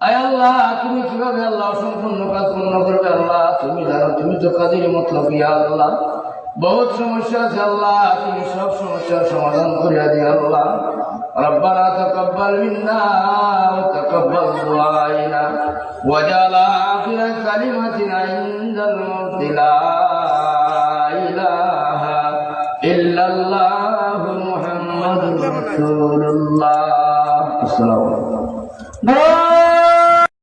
আয় আল্লাহ তুমি কিভাবে আল্লাহ সম্পূর্ণ কাজ পূর্ণ করবে আল্লাহ তুমি জানো, তুমি তো কাজের মতলব ইয়া আল্লাহ। বহুত সমস্যা আছে আল্লাহ, তুমি সব সমস্যার সমাধান করিয়া দিও আল্লাহ। ربنا تقبل منا وتقبل دعائنا وجعل آخر كلمتنا عند الموت لا إله إلا الله محمد رسول الله. السلام عليكم.